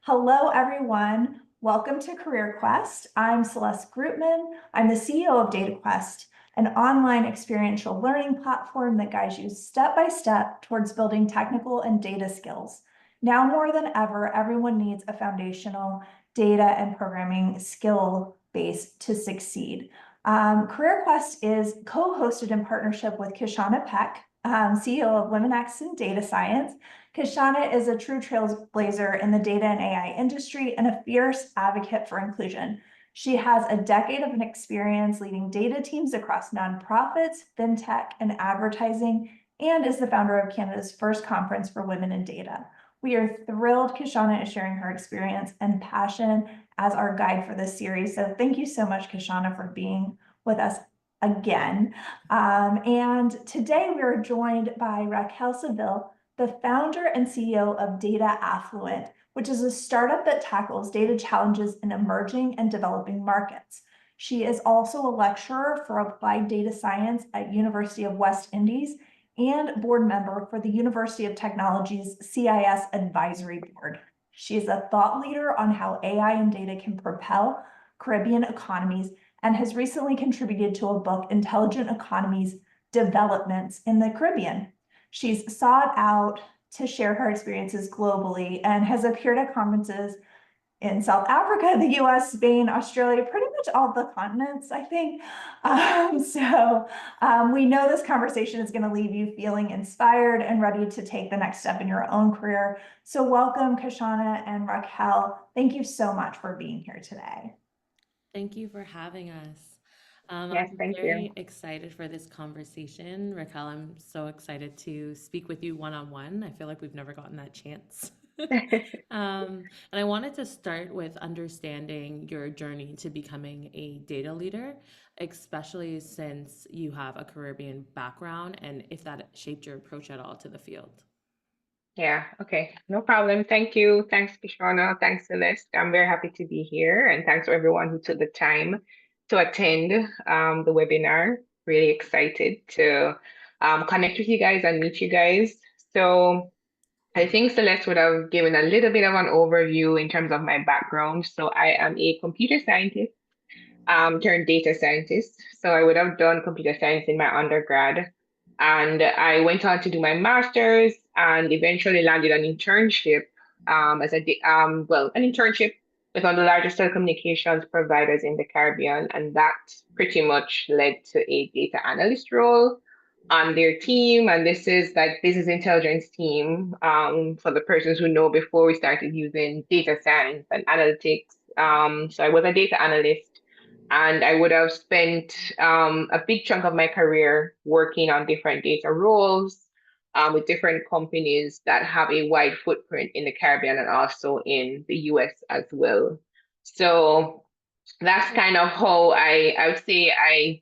Hello, everyone. Welcome to CareerQuest. I'm Celeste Grootman. I'm the CEO of DataQuest, an online experiential learning platform that guides you step by step towards building technical and data skills. Now more than ever, everyone needs a foundational data and programming skill base to succeed. CareerQuest is co-hosted in partnership with Kishana Peck, CEO of LumenX in Data Science. Kishana is a true trailblazer in the data and AI industry and a fierce advocate for inclusion. She has a decade of experience leading data teams across nonprofits, fintech, and advertising, and is the founder of Canada's first conference for women in data. We are thrilled Kishana is sharing her experience and passion as our guide for this series. So thank you so much, Kishana, for being with us again. And today we are joined by Raquel Seville, the founder and CEO of Dataffluent, which is a startup that tackles data challenges in emerging and developing markets. She is also a lecturer for applied data science at University of West Indies and board member for the University of Technology's CIS Advisory Board. She is a thought leader on how AI and data can propel Caribbean economies and has recently contributed to a book, Intelligent Economies Developments in the Caribbean. She's sought out to share her experiences globally and has appeared at conferences in South Africa, the US, Spain, Australia, pretty much all the continents, I think. We know this conversation is going to leave you feeling inspired and ready to take the next step in your own career. So welcome, Kishana and Raquel. Thank you so much for being here today. Thank you for having us. Yes, I'm thank you. very excited for this conversation. Raquel, I'm so excited to speak with you one-on-one. I feel like we've never gotten that chance. And I wanted to start with understanding your journey to becoming a data leader, especially since you have a Caribbean background, and if that shaped your approach at all to the field. Yeah, okay. No problem. Thank you. Thanks, Kishona. Thanks, Celeste. I'm very happy to be here. And thanks to everyone who took the time to attend the webinar. Really excited to connect with you guys and meet you guys. So I think Celeste would have given a little bit of an overview in terms of my background. So I am a computer scientist turned data scientist. So I would have done computer science in my undergrad. And I went on to do my master's and eventually landed an internship an internship with one of the largest telecommunications providers in the Caribbean. And that pretty much led to a data analyst role on their team. And this is like business intelligence team for the persons who know before we started using data science and analytics. So I was a data analyst and I would have spent a big chunk of my career working on different data roles with different companies that have a wide footprint in the Caribbean and also in the US as well. So that's kind of how I would say I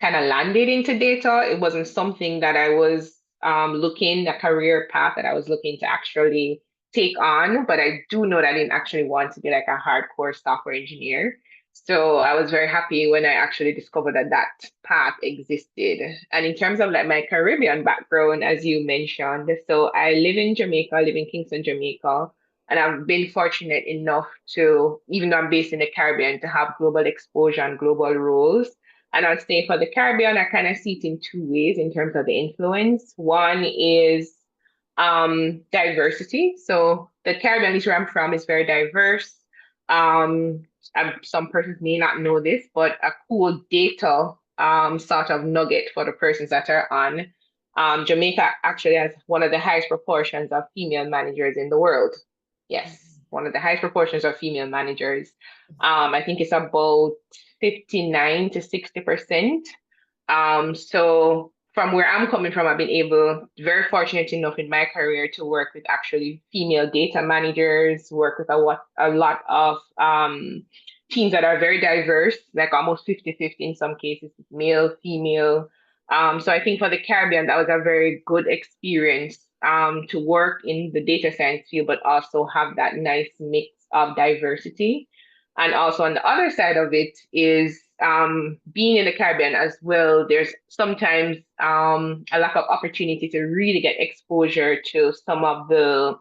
kind of landed into data. It wasn't something that I was a career path that I was looking to actually take on, but I do know that I didn't actually want to be like a hardcore software engineer. So I was very happy when I actually discovered that that path existed. And in terms of like my Caribbean background, as you mentioned, so I live in Jamaica, I live in Kingston, Jamaica, and I've been fortunate enough to, even though I'm based in the Caribbean, to have global exposure and global roles. And I'd say for the Caribbean, I kind of see it in two ways in terms of the influence. One is diversity. So the Caribbean, at least where I'm from, is very diverse. Some persons may not know this, but a cool data sort of nugget for the persons that are on. Jamaica actually has one of the highest proportions of female managers in the world. Yes, one of the highest proportions of female managers. I think it's about 59 to 60%. So from where I'm coming from, I've been very fortunate enough in my career to work with actually female data managers, work with a lot of teams that are very diverse, like almost 50-50 in some cases, male, female. So I think for the Caribbean, that was a very good experience to work in the data science field, but also have that nice mix of diversity. And also on the other side of it is being in the Caribbean as well, there's sometimes a lack of opportunity to really get exposure to some of the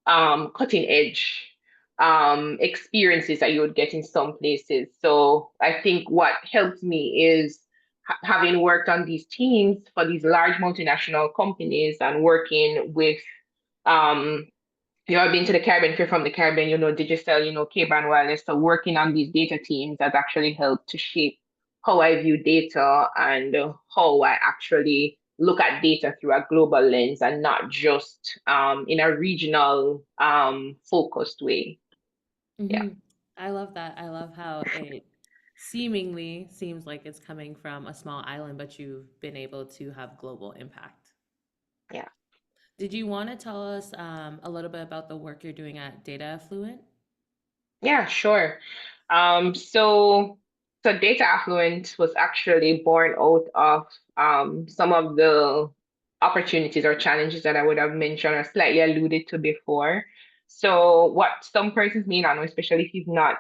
cutting edge experiences that you would get in some places. So I think what helped me is having worked on these teams for these large multinational companies and working with um, I've been to the Caribbean, if you're from the Caribbean, Digicel, K-Band Wireless. So working on these data teams has actually helped to shape how I view data and how I actually look at data through a global lens and not just in a regional focused way. Yeah. Hmm. I love that. I love how it seemingly seems like it's coming from a small island, but you've been able to have global impact. Yeah. Did you want to tell us a little bit about the work you're doing at Dataffluent? Yeah, sure. So Data Affluent was actually born out of some of the opportunities or challenges that I would have mentioned or slightly alluded to before. So what some persons may not know, especially if you've not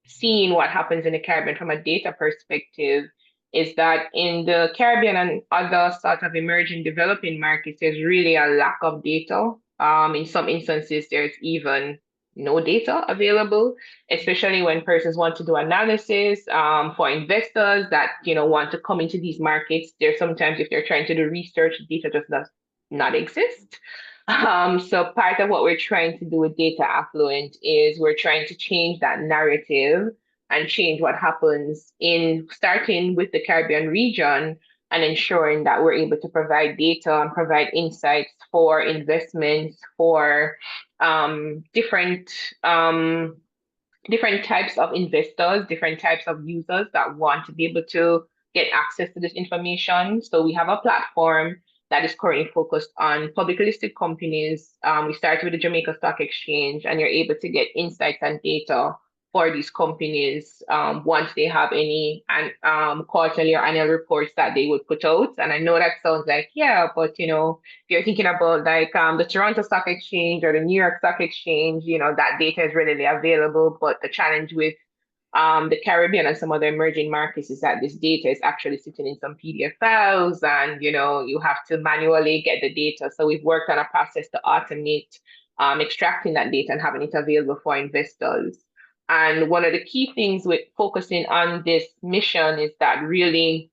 seen what happens in the Caribbean from a data perspective, is that in the Caribbean and other sort of emerging developing markets, there's really a lack of data. In some instances, there's even no data available, especially when persons want to do analysis for investors that want to come into these markets. There's sometimes if they're trying to do research, data just does not exist. So part of what we're trying to do with Data Affluent is we're trying to change that narrative and change what happens in starting with the Caribbean region and ensuring that we're able to provide data and provide insights for investments for different um, different types of investors, different types of users that want to be able to get access to this information. So we have a platform that is currently focused on publicly listed companies. We started with the Jamaica Stock Exchange, and you're able to get insights and data for these companies once they have any quarterly or annual reports that they would put out. And I know that sounds like, yeah, but if you're thinking about like the Toronto Stock Exchange or the New York Stock Exchange, that data is readily available. But the challenge with the Caribbean and some other emerging markets is that this data is actually sitting in some PDF files, and you have to manually get the data. So we've worked on a process to automate extracting that data and having it available for investors. And one of the key things with focusing on this mission is that really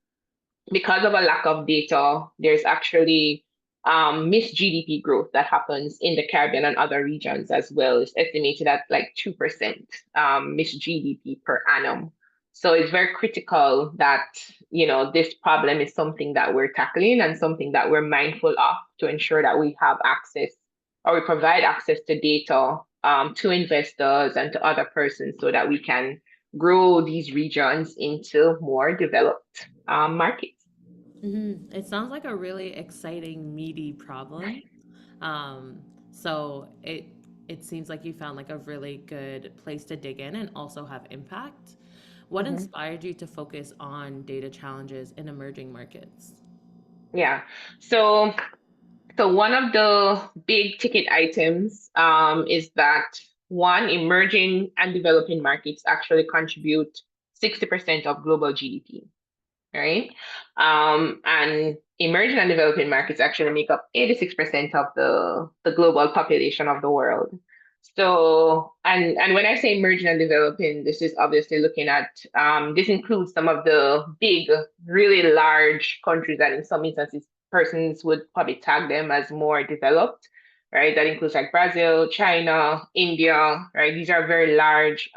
because of a lack of data, there's actually missed GDP growth that happens in the Caribbean and other regions as well. It's estimated at like 2% missed GDP per annum. So it's very critical that, this problem is something that we're tackling and something that we're mindful of to ensure that we have access or we provide access to data to investors and to other persons so that we can grow these regions into more developed markets. It sounds like a really exciting, meaty problem. Um, so it seems like you found like a really good place to dig in and also have impact. What Mhm. inspired you to focus on data challenges in emerging markets? Yeah. So one of the big ticket items is that one, emerging and developing markets actually contribute 60% of global GDP, right? And emerging and developing markets actually make up 86% of the global population of the world. So, and when I say emerging and developing, this is obviously looking at, this includes some of the big, really large countries that in some instances persons would probably tag them as more developed, right? That includes like Brazil, China, India, right? These are very large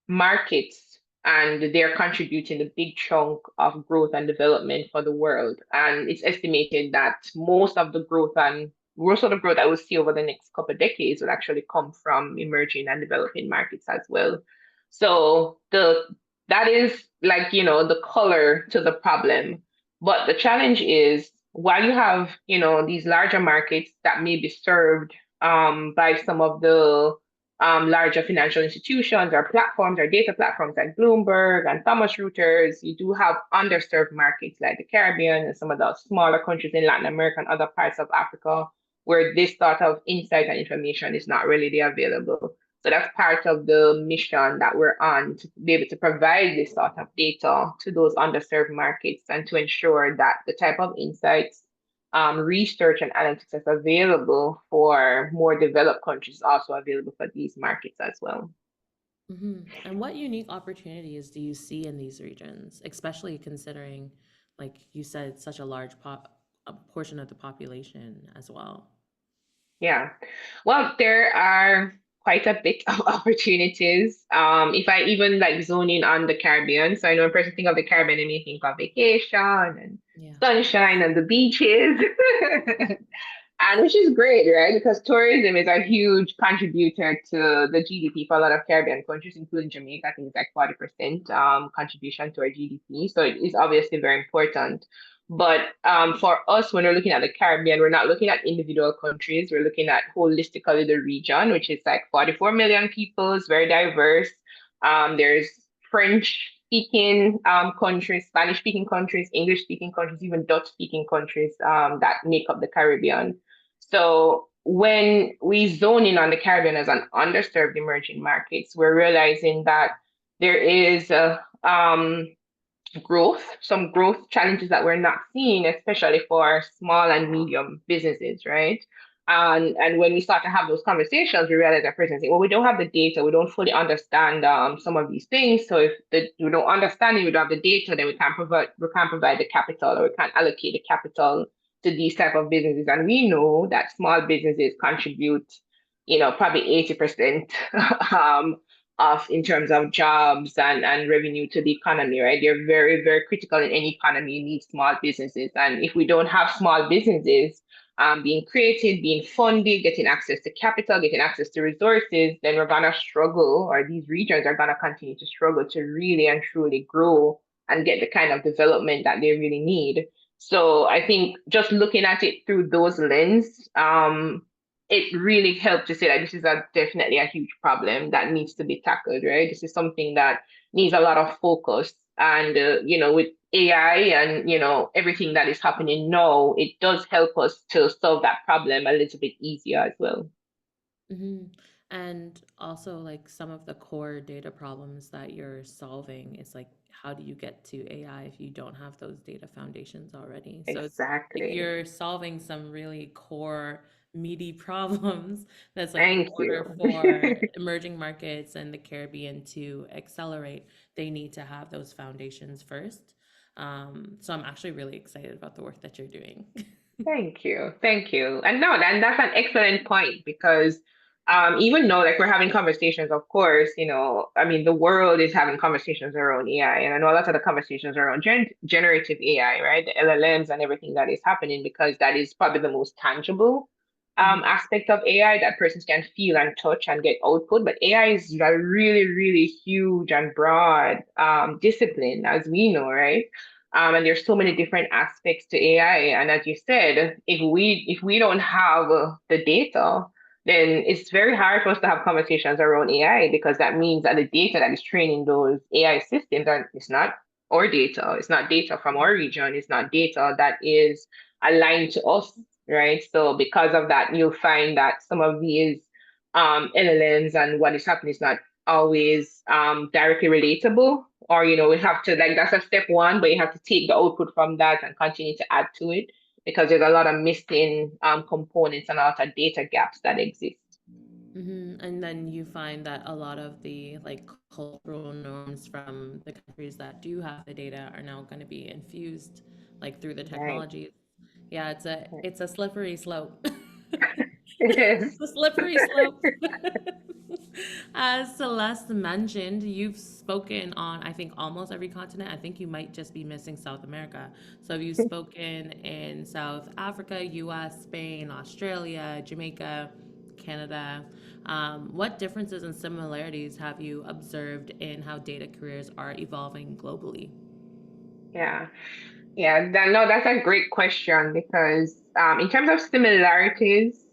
markets, and they're contributing a big chunk of growth and development for the world. And it's estimated that most of the growth that we'll see over the next couple of decades will actually come from emerging and developing markets as well. So that is like, the color to the problem. But the challenge is while you have, these larger markets that may be served by some of the larger financial institutions or platforms or data platforms like Bloomberg and Thomson Reuters. You do have underserved markets like the Caribbean and some of the smaller countries in Latin America and other parts of Africa where this sort of insight and information is not really available. So that's part of the mission that we're on to be able to provide this sort of data to those underserved markets and to ensure that the type of insights research and analytics that's available for more developed countries is also available for these markets as well. And what unique opportunities do you see in these regions, especially considering, like you said, such a large a portion of the population as well? Yeah. Well, there are quite a bit of opportunities. If I even like zone in on the Caribbean, so I know when person think of the Caribbean, they may think of vacation and Yeah. sunshine and the beaches. And which is great, right? Because tourism is a huge contributor to the GDP for a lot of Caribbean countries, including Jamaica. I think it's like 40% contribution to our GDP. So it is obviously very important. But for us, when we're looking at the Caribbean, we're not looking at individual countries. We're looking at holistically the region, which is like 44 million people. It's very diverse. There's French speaking countries, Spanish speaking countries, English speaking countries, even Dutch speaking countries that make up the Caribbean. So when we zone in on the Caribbean as an underserved emerging markets, we're realizing that there is some growth challenges that we're not seeing, especially for small and medium businesses, right? And when we start to have those conversations, we realize that person saying, well, we don't have the data, we don't fully understand some of these things. So if we don't understand it, we don't have the data, then we can't provide the capital, or we can't allocate the capital to these type of businesses. And we know that small businesses contribute, probably 80% um, of in terms of jobs and revenue to the economy, right? They're very, very critical in any economy. You need small businesses. And if we don't have small businesses being created, being funded, getting access to capital, getting access to resources, then we're gonna struggle, or these regions are gonna continue to struggle to really and truly grow and get the kind of development that they really need. So I think just looking at it through those lens, it really helped to say that this is definitely a huge problem that needs to be tackled, right? This is something that needs a lot of focus. And, with AI and, everything that is happening now, it does help us to solve that problem a little bit easier as well. hmm And also, like some of the core data problems that you're solving is like, how do you get to AI if you don't have those data foundations already? So it's like Exactly. you're solving some really core, meaty problems that's like in Thank order you. for emerging markets and the Caribbean to accelerate, they need to have those foundations first. So I'm actually really excited about the work that you're doing. Thank you. Thank you. And no, that's an excellent point because even though like we're having conversations, of course, I mean the world is having conversations around AI. And I know a lot of the conversations are around generative AI, right? The LLMs and everything that is happening because that is probably the most tangible Mhm. aspect of AI that persons can feel and touch and get output. But AI is a really, really huge and broad discipline, as we know, right? And there's so many different aspects to AI. And as you said, if we don't have the data, then it's very hard for us to have conversations around AI because that means that the data that is training those AI systems it's not our data. It's not data from our region. It's not data that is aligned to us, right? So because of that, you'll find that some of these LLMs and what is happening is not always directly relatable, or we have to like that's a step one, but you have to take the output from that and continue to add to it because there's a lot of missing components and a lot of data gaps that exist. And then you find that a lot of the like cultural norms from the countries that do have the data are now going to be infused like through the Right. technologies. Yeah, it's a slippery slope. Yes. It's a slippery slope. As Celeste mentioned, you've spoken on, I think, almost every continent. I think you might just be missing South America. So you've spoken in South Africa, US, Spain, Australia, Jamaica, Canada. What differences and similarities have you observed in how data careers are evolving globally? Yeah. Yeah, no, that's a great question because in terms of similarities,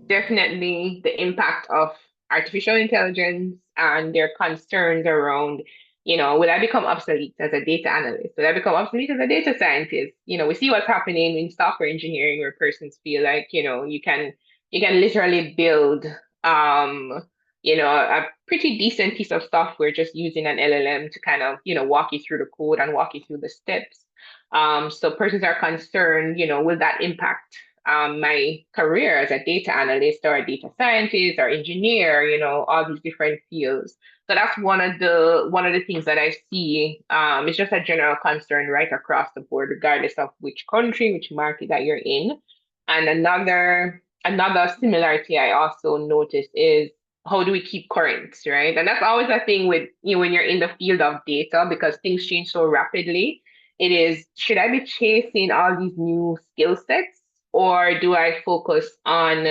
definitely the impact of artificial intelligence and their concerns around, will I become obsolete as a data analyst? Will I become obsolete as a data scientist? We see what's happening in software engineering where persons feel like, you can literally build a pretty decent piece of software just using an LLM to kind of, walk you through the code and walk you through the steps. So persons are concerned, will that impact my career as a data analyst or a data scientist or engineer, all these different fields. So that's one of the things that I see. It's just a general concern right across the board, regardless of which country, which market that you're in. And another similarity I also notice is how do we keep current, right? And that's always a thing with when you're in the field of data because things change so rapidly. It is, should I be chasing all these new skill sets or do I focus on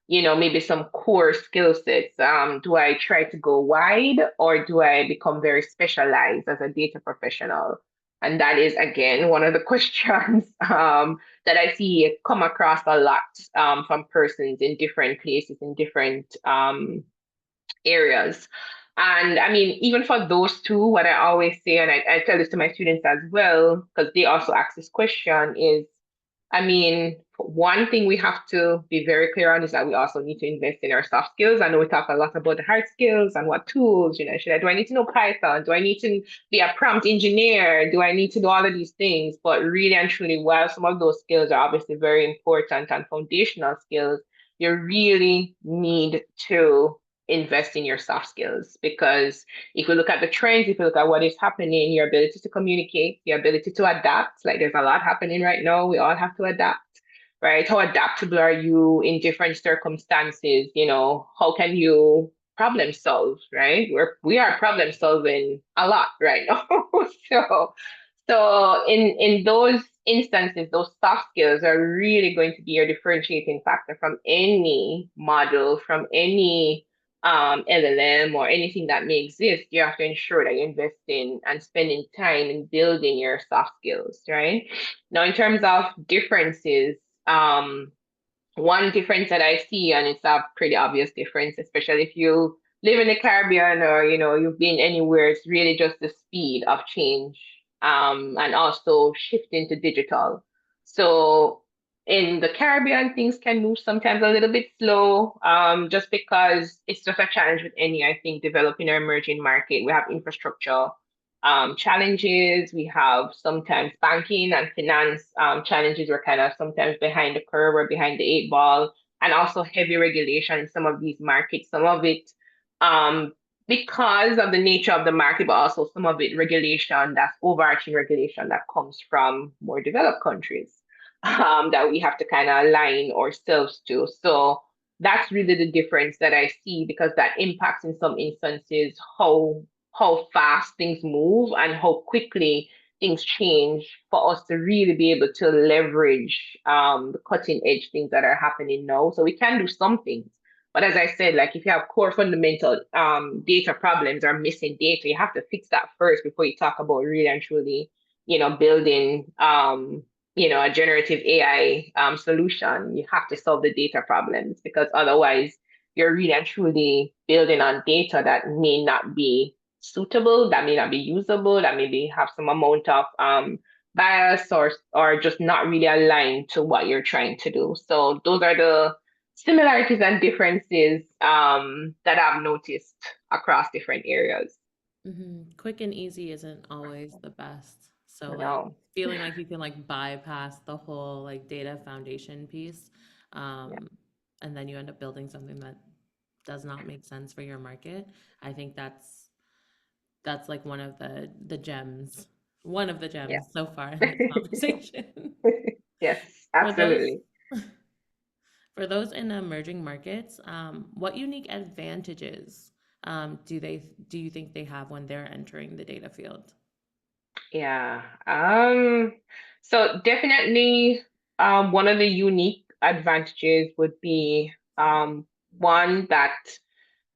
maybe some core skill sets? Do I try to go wide or do I become very specialized as a data professional? And that is again one of the questions that I see come across a lot from persons in different places, in different areas. And I mean, even for those two, what I always say, and I tell this to my students as well, because they also ask this question, is I mean, one thing we have to be very clear on is that we also need to invest in our soft skills. I know we talk a lot about the hard skills and what tools, do I need to know Python? Do I need to be a prompt engineer? Do I need to do all of these things? But really and truly, while some of those skills are obviously very important and foundational skills, you really need to invest in your soft skills because if you look at the trends, if you look at what is happening, your ability to communicate, your ability to adapt, like there's a lot happening right now. We all have to adapt, right? How adaptable are you in different circumstances? How can you problem solve, right? We are problem solving a lot right now. so in those instances, those soft skills are really going to be your differentiating factor from any model, from any LLM or anything that may exist. You have to ensure that you invest in and spending time in building your soft skills, right? Now, in terms of differences, one difference that I see, and it's a pretty obvious difference, especially if you live in the Caribbean or you've been anywhere, it's really just the speed of change, and also shifting to digital. So in the Caribbean, things can move sometimes a little bit slow, just because it's just a challenge with any, I think, developing or emerging market. We have infrastructure challenges. We have sometimes banking and finance challenges. We're kind of sometimes behind the curve or behind the eight ball, and also heavy regulation in some of these markets. Some of it because of the nature of the market, but also some of it regulation, that's overarching regulation that comes from more developed countries that we have to kind of align ourselves to. So that's really the difference that I see because that impacts in some instances how fast things move and how quickly things change for us to really be able to leverage the cutting edge things that are happening now. So we can do some things. But as I said, like if you have core fundamental data problems or missing data, you have to fix that first before you talk about really and truly, building a generative AI solution. You have to solve the data problems because otherwise you're really and truly building on data that may not be suitable, that may not be usable, that maybe have some amount of bias or just not really aligned to what you're trying to do. So those are the similarities and differences that I've noticed across different areas. Quick and easy isn't always the best. So like No. feeling like you can like bypass the whole like data foundation piece, Yeah. and then you end up building something that does not make sense for your market. I think that's like one of the Yeah. gems so far in this conversation. Yes, For those absolutely. for those in emerging markets, what unique advantages do you think they have when they're entering the data field? Yeah. So definitely one of the unique advantages would be one that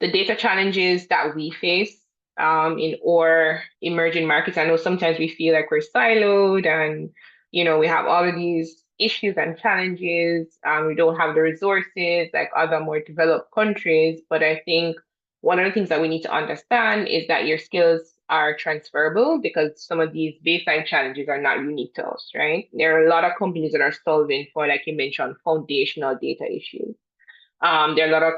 the data challenges that we face in our emerging markets. I know sometimes we feel like we're siloed and, we have all of these issues and challenges. We don't have the resources like other more developed countries. But I think one of the things that we need to understand is that your skills are transferable because some of these baseline challenges are not unique to us, right? There are a lot of companies that are solving for, like you mentioned, foundational data issues. There are a lot of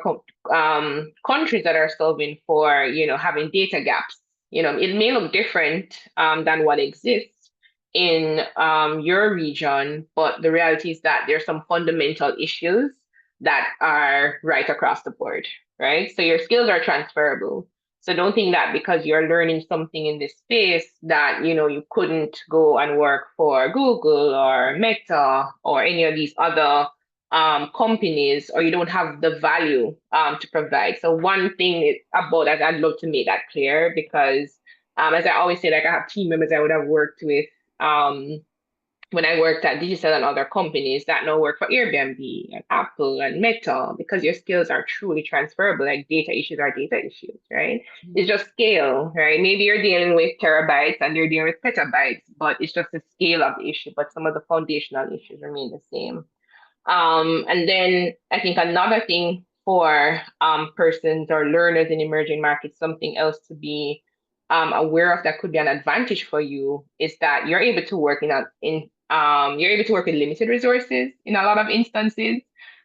countries that are solving for, having data gaps. It may look different than what exists in your region, but the reality is that there's some fundamental issues that are right across the board, right? So your skills are transferable. So don't think that because you're learning something in this space that, you couldn't go and work for Google or Meta or any of these other companies, or you don't have the value to provide. So one thing about that, I'd love to make that clear because as I always say, like I have team members I would have worked with um, when I worked at Digital and other companies that now work for Airbnb and Apple and Meta because your skills are truly transferable. Like data issues are data issues, right? It's just scale, right? Maybe you're dealing with terabytes and you're dealing with petabytes, but it's just the scale of the issue. But some of the foundational issues remain the same. And then I think another thing for persons or learners in emerging markets, something else to be aware of that could be an advantage for you is that you're able to work you're able to work with limited resources in a lot of instances.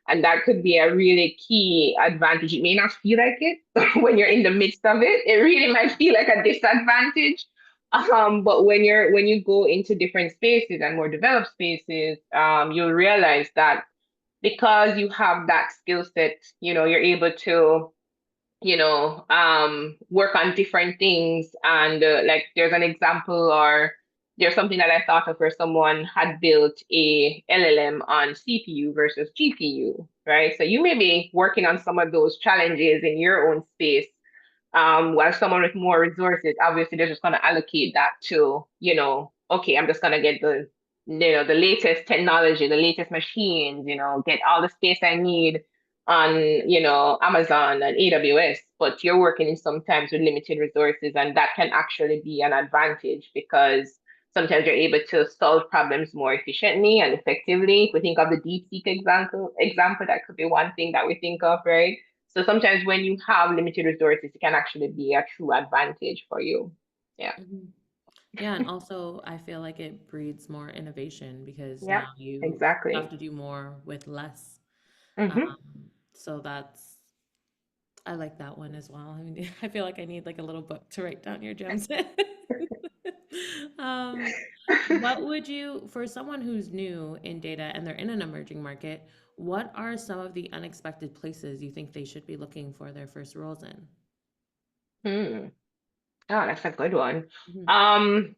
And that could be a really key advantage. It may not feel like it when you're in the midst of it. It really might feel like a disadvantage. But when you go into different spaces and more developed spaces, you'll realize that because you have that skill set, you're able to, work on different things. And like there's an example or there's something that I thought of where someone had built a LLM on CPU versus GPU, right? So you may be working on some of those challenges in your own space while someone with more resources, obviously they're just going to allocate that to, okay, I'm just going to get the latest technology, the latest machines, get all the space I need on, Amazon and AWS, but you're working in sometimes with limited resources, and that can actually be an advantage because sometimes you're able to solve problems more efficiently and effectively. If we think of the DeepSeek example, that could be one thing that we think of, right? So sometimes when you have limited resources, it can actually be a true advantage for you. Yeah. Mhm. Yeah, and also I feel like it breeds more innovation because Yep. now you have Exactly. to do more with less. Mm-hmm. So I like that one as well. I mean, I feel like I need like a little book to write down your gems in. Um, what would you, for someone who's new in data and they're in an emerging market, what are some of the unexpected places you think they should be looking for their first roles in? Hmm. Oh, that's a good one. Mhm. Um,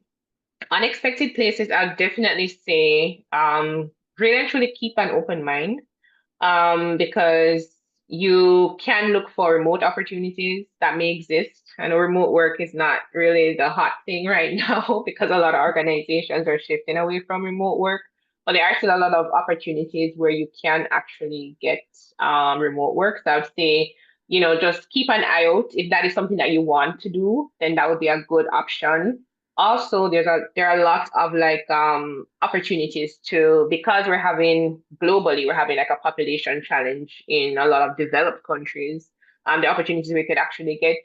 Unexpected places, I'll definitely say, really and truly keep an open mind. Because you can look for remote opportunities that may exist. I know remote work is not really the hot thing right now because a lot of organizations are shifting away from remote work, but there are still a lot of opportunities where you can actually get remote work. So I would say, just keep an eye out. If that is something that you want to do, then that would be a good option. Also, there are lots of like opportunities to because we're having like a population challenge in a lot of developed countries. The opportunities we could actually get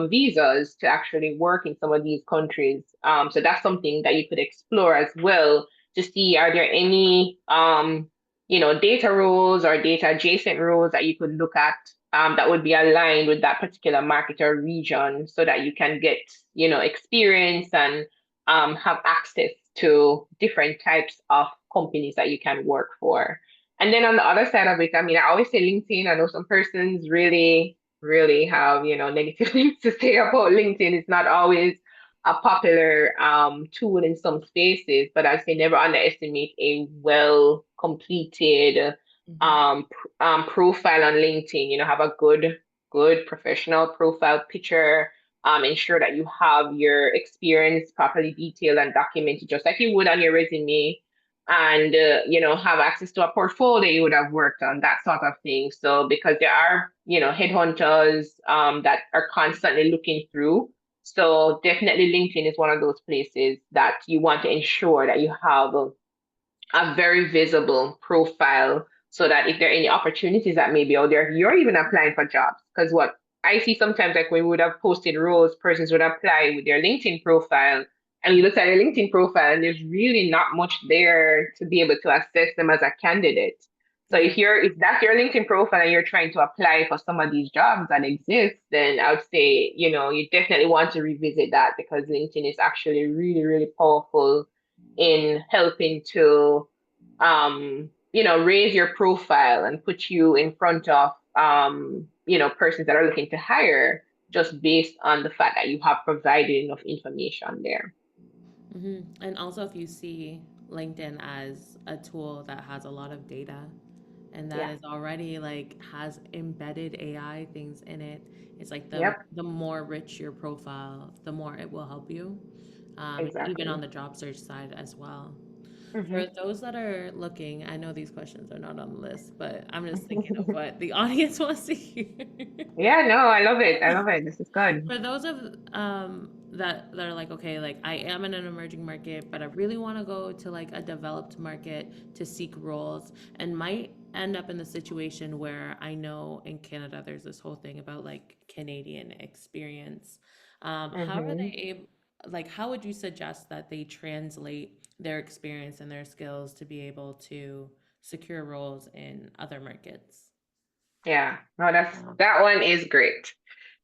visas to actually work in some of these countries. So that's something that you could explore as well to see are there any data roles or data adjacent roles that you could look at that would be aligned with that particular market or region so that you can get, experience and have access to different types of companies that you can work for. And then on the other side of it, I mean, I always say LinkedIn. I know some persons really, really have, negative things to say about LinkedIn. It's not always a popular tool in some spaces, but I say never underestimate a well completed Mhm. profile on LinkedIn. Have a good professional profile picture. Ensure that you have your experience properly detailed and documented, just like you would on your resume, and have access to a portfolio you would have worked on, that sort of thing. So because there are headhunters that are constantly looking through. So definitely LinkedIn is one of those places that you want to ensure that you have a very visible profile so that if there are any opportunities that may be out there, you're even applying for jobs. Because what I see sometimes, like when we would have posted roles, persons would apply with their LinkedIn profile, and you look at their LinkedIn profile, and there's really not much there to be able to assess them as a candidate. So Yeah. if that's your LinkedIn profile and you're trying to apply for some of these jobs that exist, then I would say, you definitely want to revisit that because LinkedIn is actually really, really powerful in helping to, raise your profile and put you in front of, persons that are looking to hire just based on the fact that you have provided enough information there. And also, if you see LinkedIn as a tool that has a lot of data and that Yeah. is already like has embedded AI things in it, it's like Yep. the more rich your profile, the more it will help you, even on Exactly. the job search side as well. Hmm. For those that are looking, I know these questions are not on the list, but I'm just thinking of what the audience wants to hear. Yeah, no, I love it. I love it. This is good. For those of that are like, okay, like I am in an emerging market, but I really want to go to like a developed market to seek roles, and might end up in the situation where I know in Canada there's this whole thing about like Canadian experience. How are Hmm. they able? Like, how would you suggest that they translate their experience and their skills to be able to secure roles in other markets? Yeah, no, that one is great.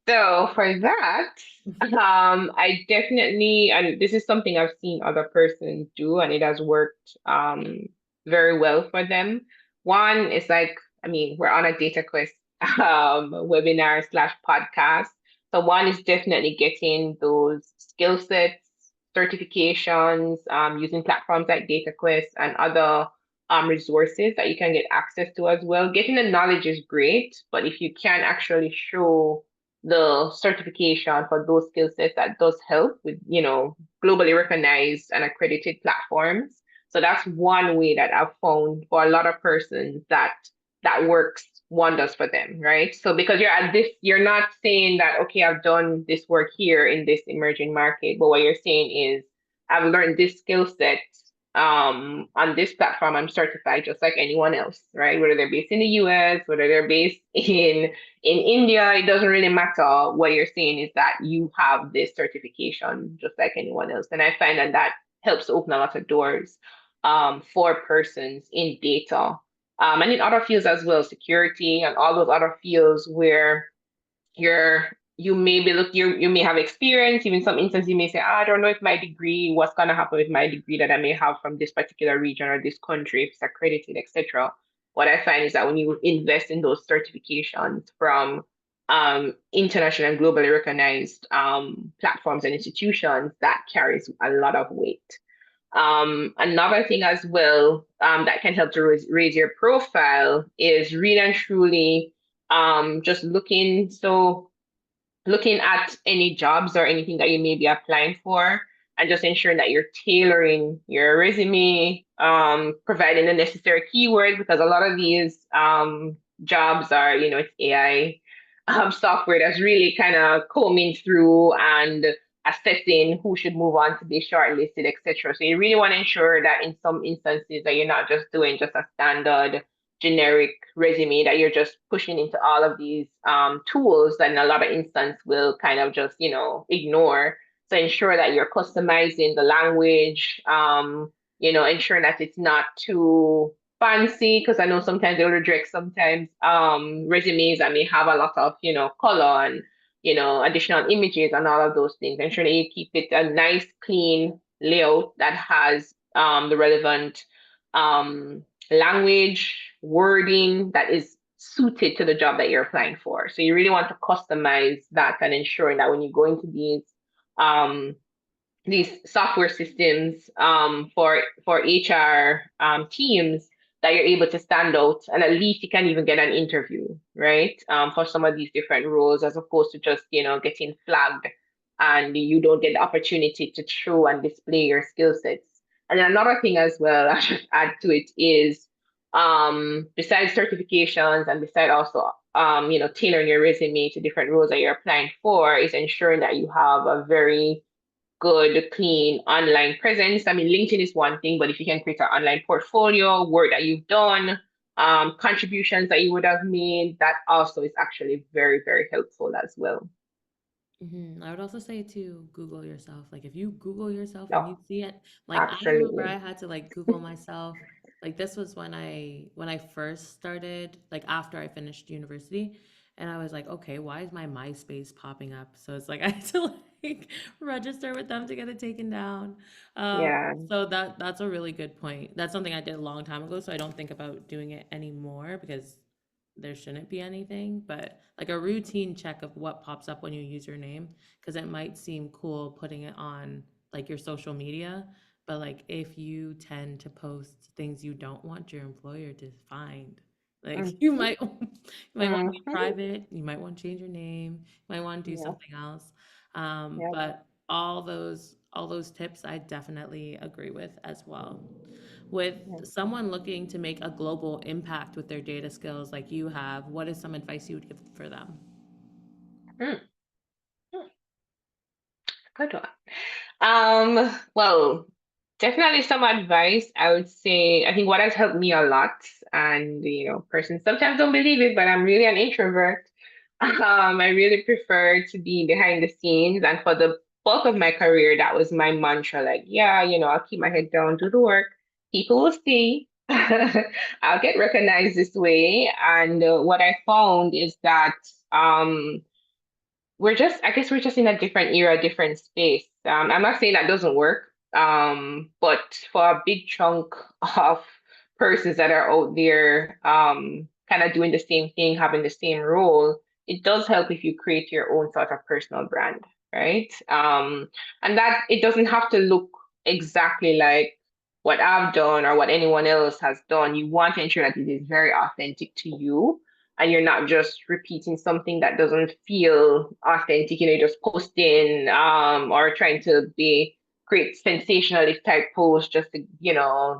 So for that, I definitely, and this is something I've seen other persons do, and it has worked very well for them. One is like, I mean, we're on a data quest webinar slash podcast. So one is definitely getting those skill sets, certifications, using platforms like DataQuest and other resources that you can get access to as well. Getting the knowledge is great, but if you can actually show the certification for those skill sets, that does help with, globally recognized and accredited platforms. So that's one way that I've found for a lot of persons that works wonders for them, right? So because you're at this, you're not saying that, okay, I've done this work here in this emerging market, but what you're saying is I've learned this skill set on this platform. I'm certified just like anyone else, right? Whether they're based in the US, whether they're based in India, it doesn't really matter. What you're saying is that you have this certification just like anyone else. And I find that that helps open a lot of doors for persons in data. And in other fields as well, security and all those other fields where you may be you may have experience. Even some instances you may say, I don't know if my degree, what's gonna happen with my degree that I may have from this particular region or this country, if it's accredited, etc. What I find is that when you invest in those certifications from international and globally recognized platforms and institutions, that carries a lot of weight. Another thing as well that can help to raise your profile is really and truly just looking at any jobs or anything that you may be applying for, and just ensuring that you're tailoring your resume, providing the necessary keywords, because a lot of these jobs are, it's AI software that's really kind of combing through and assessing who should move on to be shortlisted, etc. So you really want to ensure that in some instances that you're not just doing just a standard generic resume, that you're just pushing into all of these tools that in a lot of instances will kind of just, ignore. So ensure that you're customizing the language, ensuring that it's not too fancy, because I know sometimes they'll reject sometimes resumes that may have a lot of, color and, additional images and all of those things. Ensure that you keep it a nice, clean layout that has the relevant language, wording that is suited to the job that you're applying for. So you really want to customize that and ensuring that when you go into um, these software systems for HR teams, that you're able to stand out, and at least you can even get an interview, right? For some of these different roles, as opposed to just getting flagged and you don't get the opportunity to show and display your skill sets. And then another thing as well, I should add to it is besides certifications and besides also tailoring your resume to different roles that you're applying for, is ensuring that you have a very good, clean online presence. I mean, LinkedIn is one thing, but if you can create an online portfolio, work that you've done, contributions that you would have made, that also is actually very, very helpful as well. I would also say to Google yourself. Like if you Google yourself and No, you see it, like I remember absolutely. I had to like Google myself. Like this was when I first started, like after I finished university, And I was like, okay, why is my MySpace popping up? So it's like I had to like register with them to get it taken down. Yeah. So that's a really good point. That's something I did a long time ago, so I don't think about doing it anymore because there shouldn't be anything, but like a routine check of what pops up when you use your name, because it might seem cool putting it on like your social media, but like if you tend to post things you don't want your employer to find, like you Mm-hmm. might you might want to be Mm-hmm. private, you might want to change your name, you might want to do Yep. something else. Yep. But all those tips I definitely agree with as well. With Yep. someone looking to make a global impact with their data skills like you have, what is some advice you would give for them? Mm. Mm. Good one. Well, definitely some advice. I would say, I think what has helped me a lot, and persons sometimes don't believe it, but I'm really an introvert. I really prefer to be behind the scenes, and for the bulk of my career, that was my mantra. Like, yeah, I'll keep my head down, do the work. People will see. I'll get recognized this way. And what I found is that I guess we're just in a different era, different space. I'm not saying that doesn't work, but for a big chunk of persons that are out there, kind of doing the same thing, having the same role, it does help if you create your own sort of personal brand, right? And that it doesn't have to look exactly like what I've done or what anyone else has done. You want to ensure that it is very authentic to you and you're not just repeating something that doesn't feel authentic, you're just posting or trying to be create sensationalist type posts just to,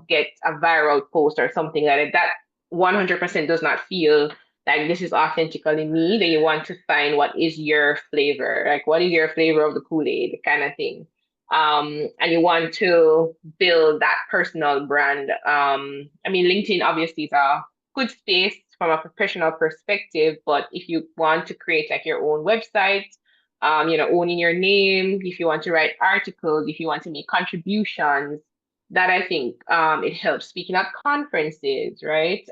get a viral post or something like that. That 100% does not feel like this is authentically me. Then you want to find what is your flavor, like what is your flavor of the Kool-Aid kind of thing. And you want to build that personal brand. I mean, LinkedIn obviously is a good space from a professional perspective, but if you want to create like your own website, owning your name, if you want to write articles, if you want to make contributions, that I think it helps speaking at conferences, right?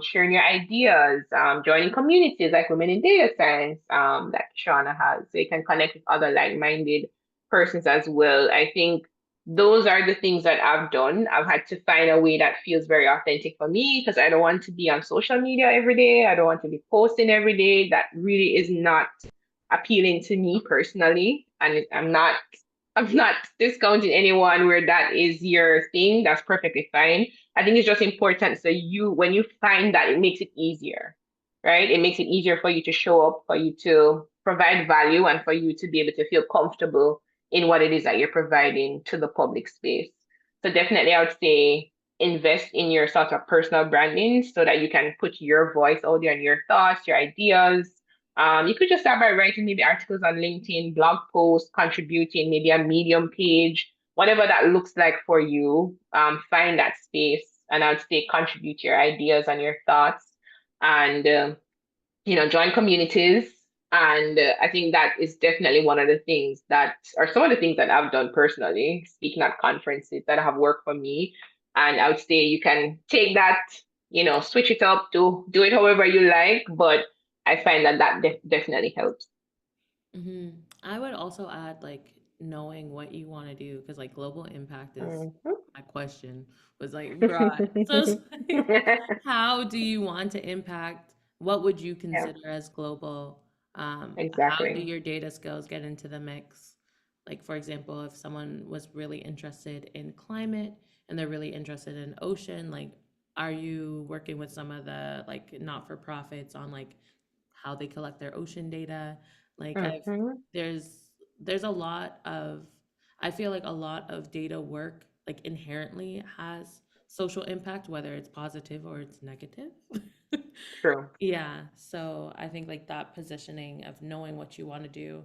Sharing your ideas, joining communities like Women in Data Science that Shauna has, so you can connect with other like-minded persons as well. I think those are the things that I've done. I've had to find a way that feels very authentic for me because I don't want to be on social media every day. I don't want to be posting every day. That really is not appealing to me personally. And I'm not discounting anyone where that is your thing. That's perfectly fine. I think it's just important so when you find that, it makes it easier, right? It makes it easier for you to show up, for you to provide value, and for you to be able to feel comfortable in what it is that you're providing to the public space. So definitely I would say invest in your sort of personal branding so that you can put your voice out there and your thoughts, your ideas. You could just start by writing maybe articles on LinkedIn, blog posts, contributing, maybe a Medium page, whatever that looks like for you. Find that space, and I'd say contribute your ideas and your thoughts, and join communities. And I think that is definitely one of the things that are some of the things that I've done personally, speaking at conferences that have worked for me. And I would say you can take that, switch it up, do it however you like. But I find that definitely helps. hmm I would also add like knowing what you want to do because like global impact is Mhm. my question was like broad. So it's like, how do you want to impact? What would you Yeah, consider as global? How do exactly. your data skills get into the mix? Like, for example, if someone was really interested in climate and they're really interested in ocean, like, are you working with some of the like not-for-profits on like how they collect their ocean data? Like, Hmm. there's there's a lot of I feel like a lot of data work like inherently has social impact, whether it's positive or it's negative. True. Yeah, so I think like that positioning of knowing what you want to do,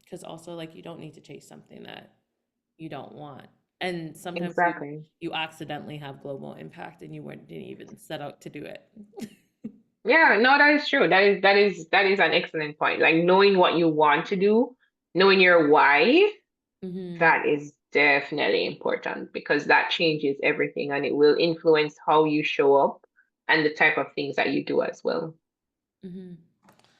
because also like you don't need to chase something that you don't want. And sometimes Exactly. you accidentally have global impact and you didn't even set out to do it. Yeah, no, that is true. That is an excellent point. Like knowing what you want to do, knowing your why, hmm that is definitely important because that changes everything and it will influence how you show up and the type of things that you do as well. hmm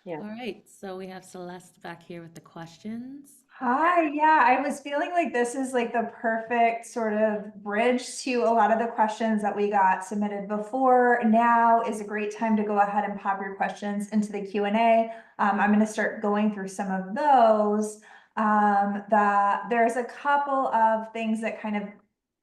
Yeah. All right, so we have Celeste back here with the questions. Hi, yeah, I was feeling like this is like the perfect sort of bridge to a lot of the questions that we got submitted before. Now is a great time to go ahead and pop your questions into the Q&A. I'm going to start going through some of those. There's a couple of things that kind of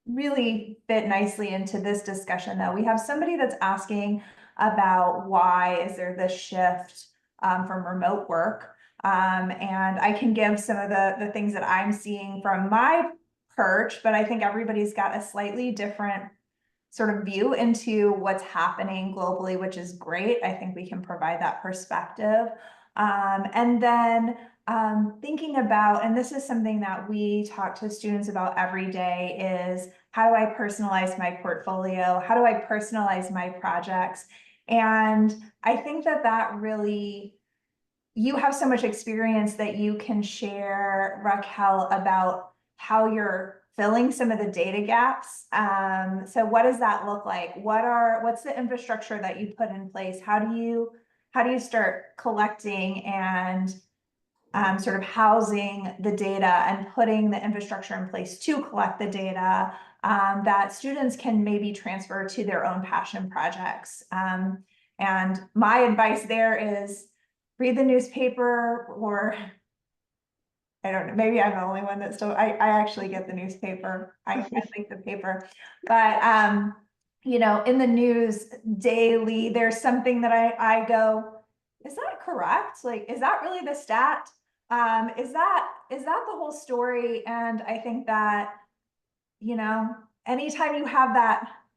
really fit nicely into this discussion, though. We have somebody that's asking about why is there this shift from remote work. And I can give some of the things that I'm seeing from my perch, but I think everybody's got a slightly different sort of view into what's happening globally, which is great. I think we can provide that perspective. And then thinking about, and this is something that we talk to students about every day, is how do I personalize my portfolio? How do I personalize my projects? And I think that really, you have so much experience that you can share, Raquel, about how you're filling some of the data gaps. So what does that look like? What's the infrastructure that you put in place? How do you start collecting and sort of housing the data and putting the infrastructure in place to collect the data that students can maybe transfer to their own passion projects? And my advice there is read the newspaper, or I don't know, maybe I'm the only one that still, I actually get the newspaper. I like the paper, but in the news daily, there's something that I go, is that correct? Like, is that really the stat? Is that the whole story? And I think that, anytime you have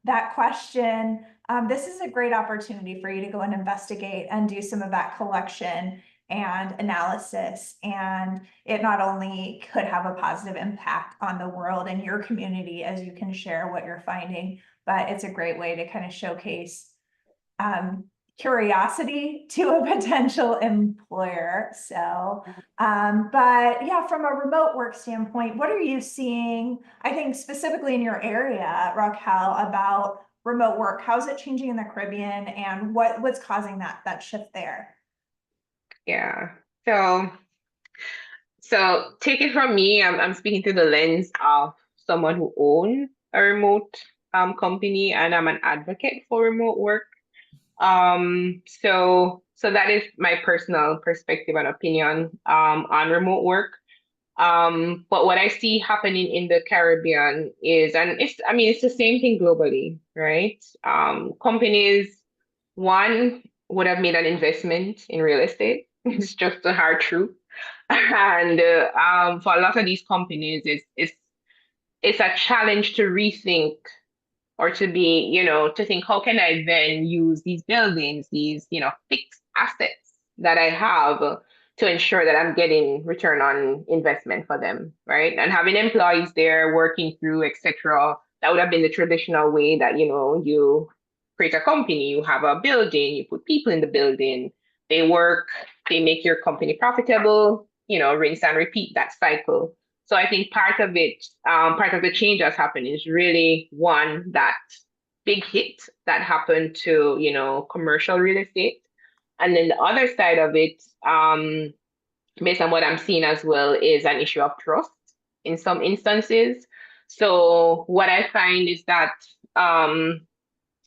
that question, this is a great opportunity for you to go and investigate and do some of that collection and analysis. And it not only could have a positive impact on the world and your community as you can share what you're finding, but it's a great way to kind of showcase curiosity to a potential employer. So, but yeah, from a remote work standpoint, what are you seeing, I think specifically in your area, Raquel, about remote work? How's it changing in the Caribbean, and what's causing that shift there? Yeah. So take it from me, I'm speaking through the lens of someone who owns a remote company, and I'm an advocate for remote work. So that is my personal perspective and opinion on remote work. But what I see happening in the Caribbean is, and it's the same thing globally, right? Companies, one, would have made an investment in real estate. It's just the hard truth. And for a lot of these companies, it's a challenge to rethink, or to be, to think, how can I then use these buildings, these, fixed assets that I have to ensure that I'm getting return on investment for them, right? And having employees there working through, etc. That would have been the traditional way that, you create a company, you have a building, you put people in the building, they work, they make your company profitable, rinse and repeat that cycle. So I think part of it, part of the change that's happened is really, one, that big hit that happened to, commercial real estate. And then the other side of it, based on what I'm seeing as well, is an issue of trust in some instances. So what I find is that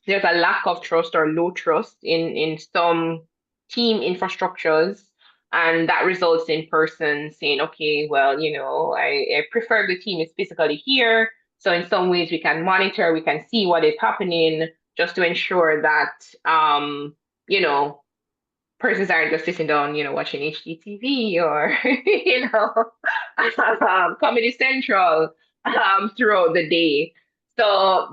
there's a lack of trust or low trust in some team infrastructures, and that results in persons saying, okay, well, I prefer the team is physically here, so in some ways we can monitor, we can see what is happening, just to ensure that you know persons aren't just sitting down, watching HGTV or Comedy Central throughout the day. So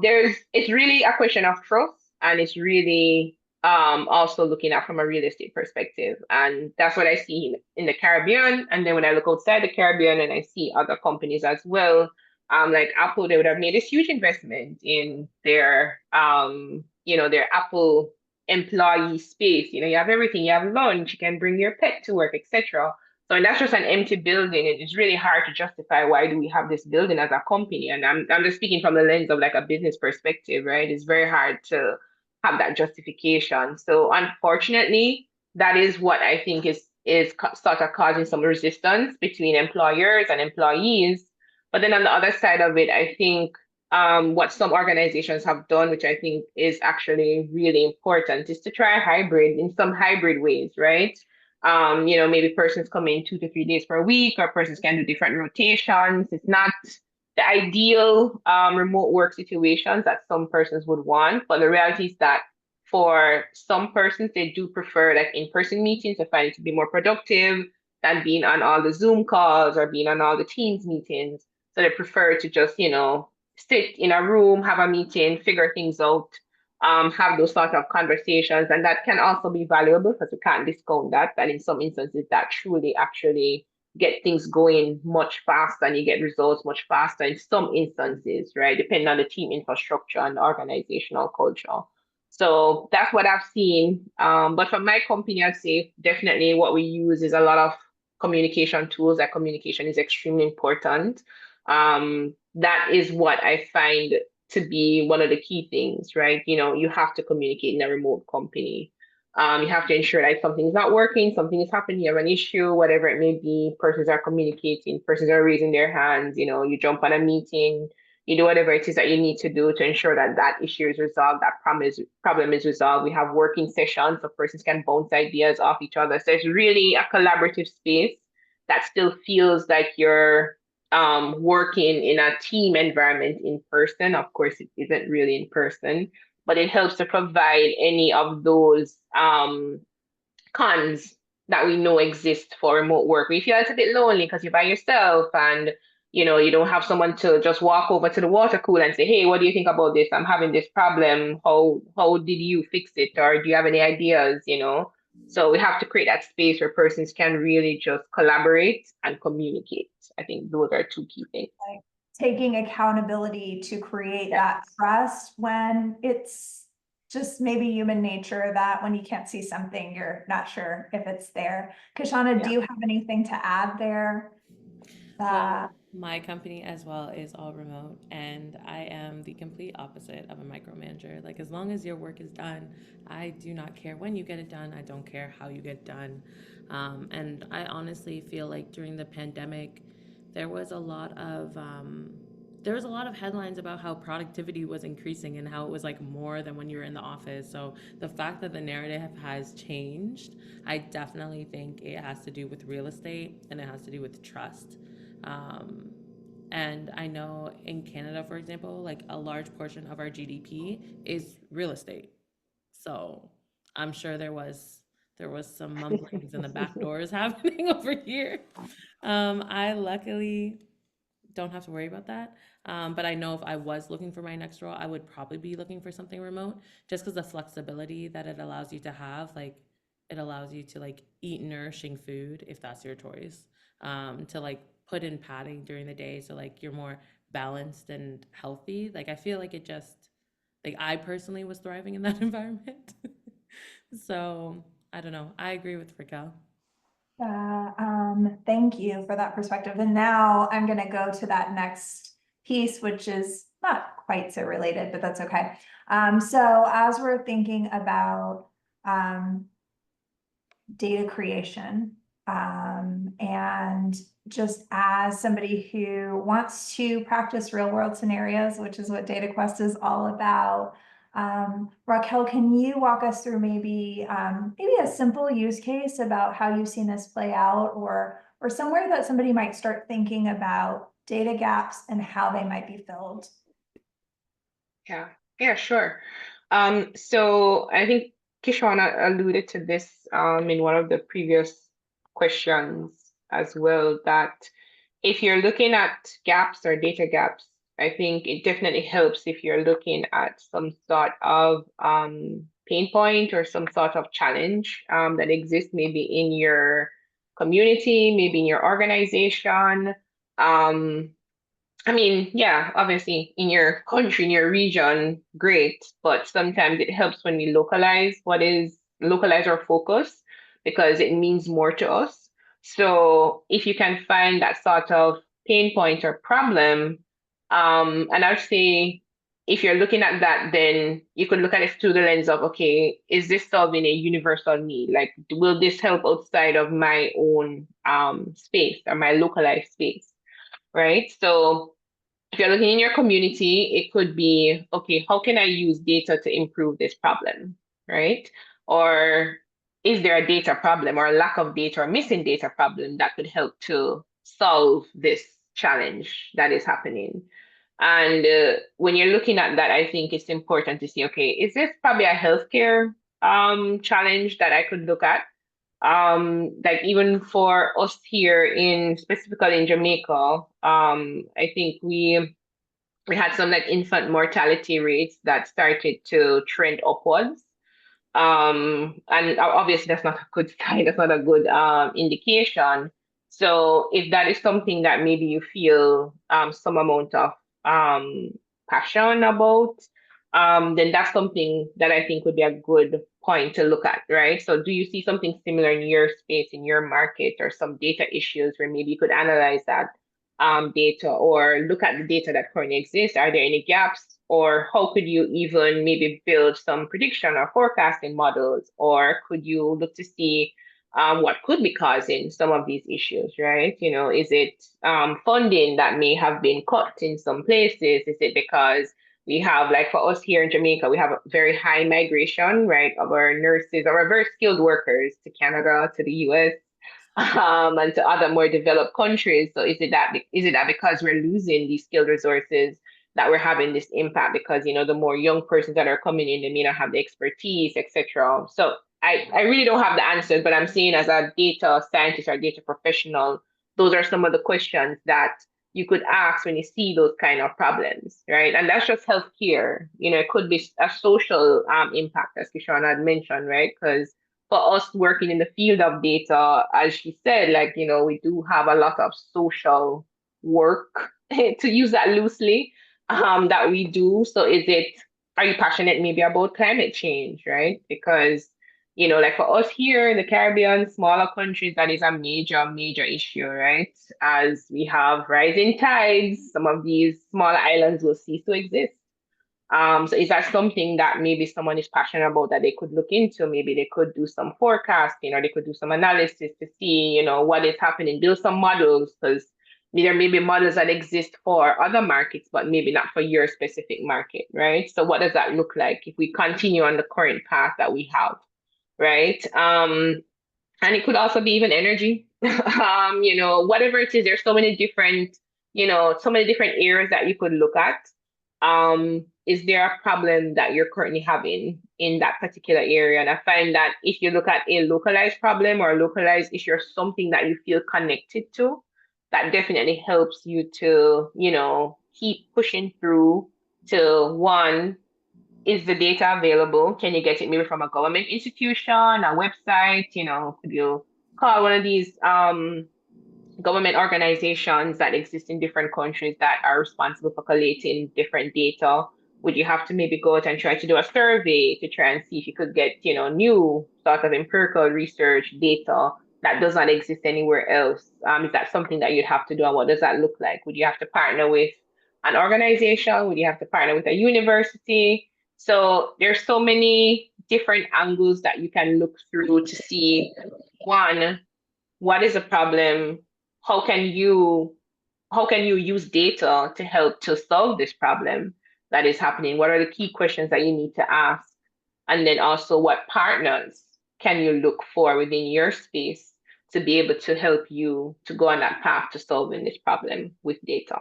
it's really a question of trust, and it's really also looking at from a real estate perspective. And that's what I see in the Caribbean. And then when I look outside the Caribbean and I see other companies as well, like Apple, they would have made this huge investment in their Apple employee space. You have everything, you have lunch, you can bring your pet to work, etc. So, and that's just an empty building. It's really hard to justify why do we have this building as a company. And I'm just speaking from the lens of like a business perspective, right? It's very hard to have that justification. So unfortunately, that is what I think is sort of causing some resistance between employers and employees. But then on the other side of it, I think what some organizations have done, which I think is actually really important, is to try hybrid in some hybrid ways, right? Maybe persons come in 2 to 3 days per week, or persons can do different rotations. It's not the ideal remote work situations that some persons would want, but the reality is that for some persons, they do prefer like in-person meetings. They find it to be more productive than being on all the Zoom calls or being on all the Teams meetings. So they prefer to just, sit in a room, have a meeting, figure things out, have those sort of conversations. And that can also be valuable because we can't discount that. And in some instances, that truly actually get things going much faster and you get results much faster in some instances, right? Depending on the team infrastructure and organizational culture. So that's what I've seen. But for my company, I'd say definitely what we use is a lot of communication tools. That communication is extremely important. That is what I find to be one of the key things, right? You have to communicate in a remote company. You have to ensure that something is not working, something is happening, you have an issue, whatever it may be, persons are communicating, persons are raising their hands, you jump on a meeting, you do whatever it is that you need to do to ensure that that issue is resolved, that problem is resolved. We have working sessions so persons can bounce ideas off each other. So it's really a collaborative space that still feels like you're working in a team environment in person. Of course, it isn't really in person, but it helps to provide any of those cons that we know exist for remote work. We feel it's a bit lonely because you're by yourself and you don't have someone to just walk over to the water cooler and say, hey, what do you think about this? I'm having this problem. How did you fix it? Or do you have any ideas? So we have to create that space where persons can really just collaborate and communicate. I think those are two key things. Like taking accountability to create that trust when it's just maybe human nature that when you can't see something, you're not sure if it's there. Kashana, do you have anything to add there? Well, my company as well is all remote, and I am the complete opposite of a micromanager. Like, as long as your work is done, I do not care when you get it done. I don't care how you get it done. And I honestly feel like during the pandemic, there was a lot of there was a lot of headlines about how productivity was increasing and how it was like more than when you were in the office. So the fact that the narrative has changed, I definitely think it has to do with real estate and it has to do with trust. Um, and I know in Canada, for example, like a large portion of our GDP is real estate. So I'm sure there was some mumblings in the back doors happening over here. I luckily don't have to worry about that. But I know if I was looking for my next role, I would probably be looking for something remote just because the flexibility that it allows you to have, like it allows you to like eat nourishing food if that's your choice, to like put in padding during the day so like you're more balanced and healthy. Like I feel like it just like I personally was thriving in that environment. So I don't know. I agree with Raquel. Thank you for that perspective. And now I'm going to go to that next piece, which is not quite so related, but that's okay. So as we're thinking about data creation, and just as somebody who wants to practice real world scenarios, which is what DataQuest is all about, Raquel, can you walk us through maybe a simple use case about how you've seen this play out, or somewhere that somebody might start thinking about data gaps and how they might be filled? Yeah, sure. So I think Kishwana alluded to this in one of the previous questions as well, that if you're looking at gaps or data gaps, I think it definitely helps if you're looking at some sort of pain point or some sort of challenge that exists maybe in your community, maybe in your organization. I mean, yeah, obviously in your country, in your region, great, but sometimes it helps when we localize our focus because it means more to us. So if you can find that sort of pain point or problem, and I'd say if you're looking at that, then you could look at it through the lens of, okay, is this solving a universal need? Like, will this help outside of my own space or my localized space, right? So if you're looking in your community, it could be, okay, how can I use data to improve this problem, right? Or is there a data problem or a lack of data or missing data problem that could help to solve this challenge that is happening? And when you're looking at that, I think it's important to see, okay, is this probably a healthcare challenge that I could look at? Like even for us here in specifically in Jamaica, I think we had some like infant mortality rates that started to trend upwards. And obviously that's not a good sign, that's not a good indication. So if that is something that maybe you feel some amount of um passion about, then that's something that I think would be a good point to look at, right? So do you see something similar in your space, in your market, or some data issues where maybe you could analyze that data or look at the data that currently exists? Are there any gaps? Or how could you even maybe build some prediction or forecasting models? Or could you look to see what could be causing some of these issues, right? You know, is it funding that may have been cut in some places? Is it because we have, like for us here in Jamaica, we have a very high migration, right, of our nurses or our very skilled workers to Canada, to the US, and to other more developed countries. So is it that because we're losing these skilled resources that we're having this impact? Because the more young persons that are coming in, they may not have the expertise, etc. So I really don't have the answers, but I'm saying as a data scientist or data professional, those are some of the questions that you could ask when you see those kind of problems, right? And that's just healthcare. It could be a social impact, as Kishana had mentioned, right? Because for us working in the field of data, as she said, like, we do have a lot of social work, to use that loosely, that we do. So are you passionate maybe about climate change, right? Because, like for us here in the Caribbean, smaller countries, that is a major, major issue, right? As we have rising tides, some of these smaller islands will cease to exist. So is that something that maybe someone is passionate about that they could look into? Maybe they could do some forecasting or they could do some analysis to see, what is happening, build some models, because there may be models that exist for other markets, but maybe not for your specific market, right? So what does that look like if we continue on the current path that we have, right? And it could also be even energy. Whatever it is, there's so many different areas that you could look at. Is there a problem that you're currently having in that particular area? And I find that if you look at a localized problem or a localized issue or something that you feel connected to, that definitely helps you to, keep pushing through to one, is the data available? Can you get it maybe from a government institution, a website? Could you call one of these government organizations that exist in different countries that are responsible for collating different data? Would you have to maybe go out and try to do a survey to try and see if you could get, new sort of empirical research data that does not exist anywhere else? Is that something that you'd have to do? And what does that look like? Would you have to partner with an organization? Would you have to partner with a university? So there's so many different angles that you can look through to see, one, what is the problem? How can you use data to help to solve this problem that is happening? What are the key questions that you need to ask? And then also, what partners can you look for within your space to be able to help you to go on that path to solving this problem with data?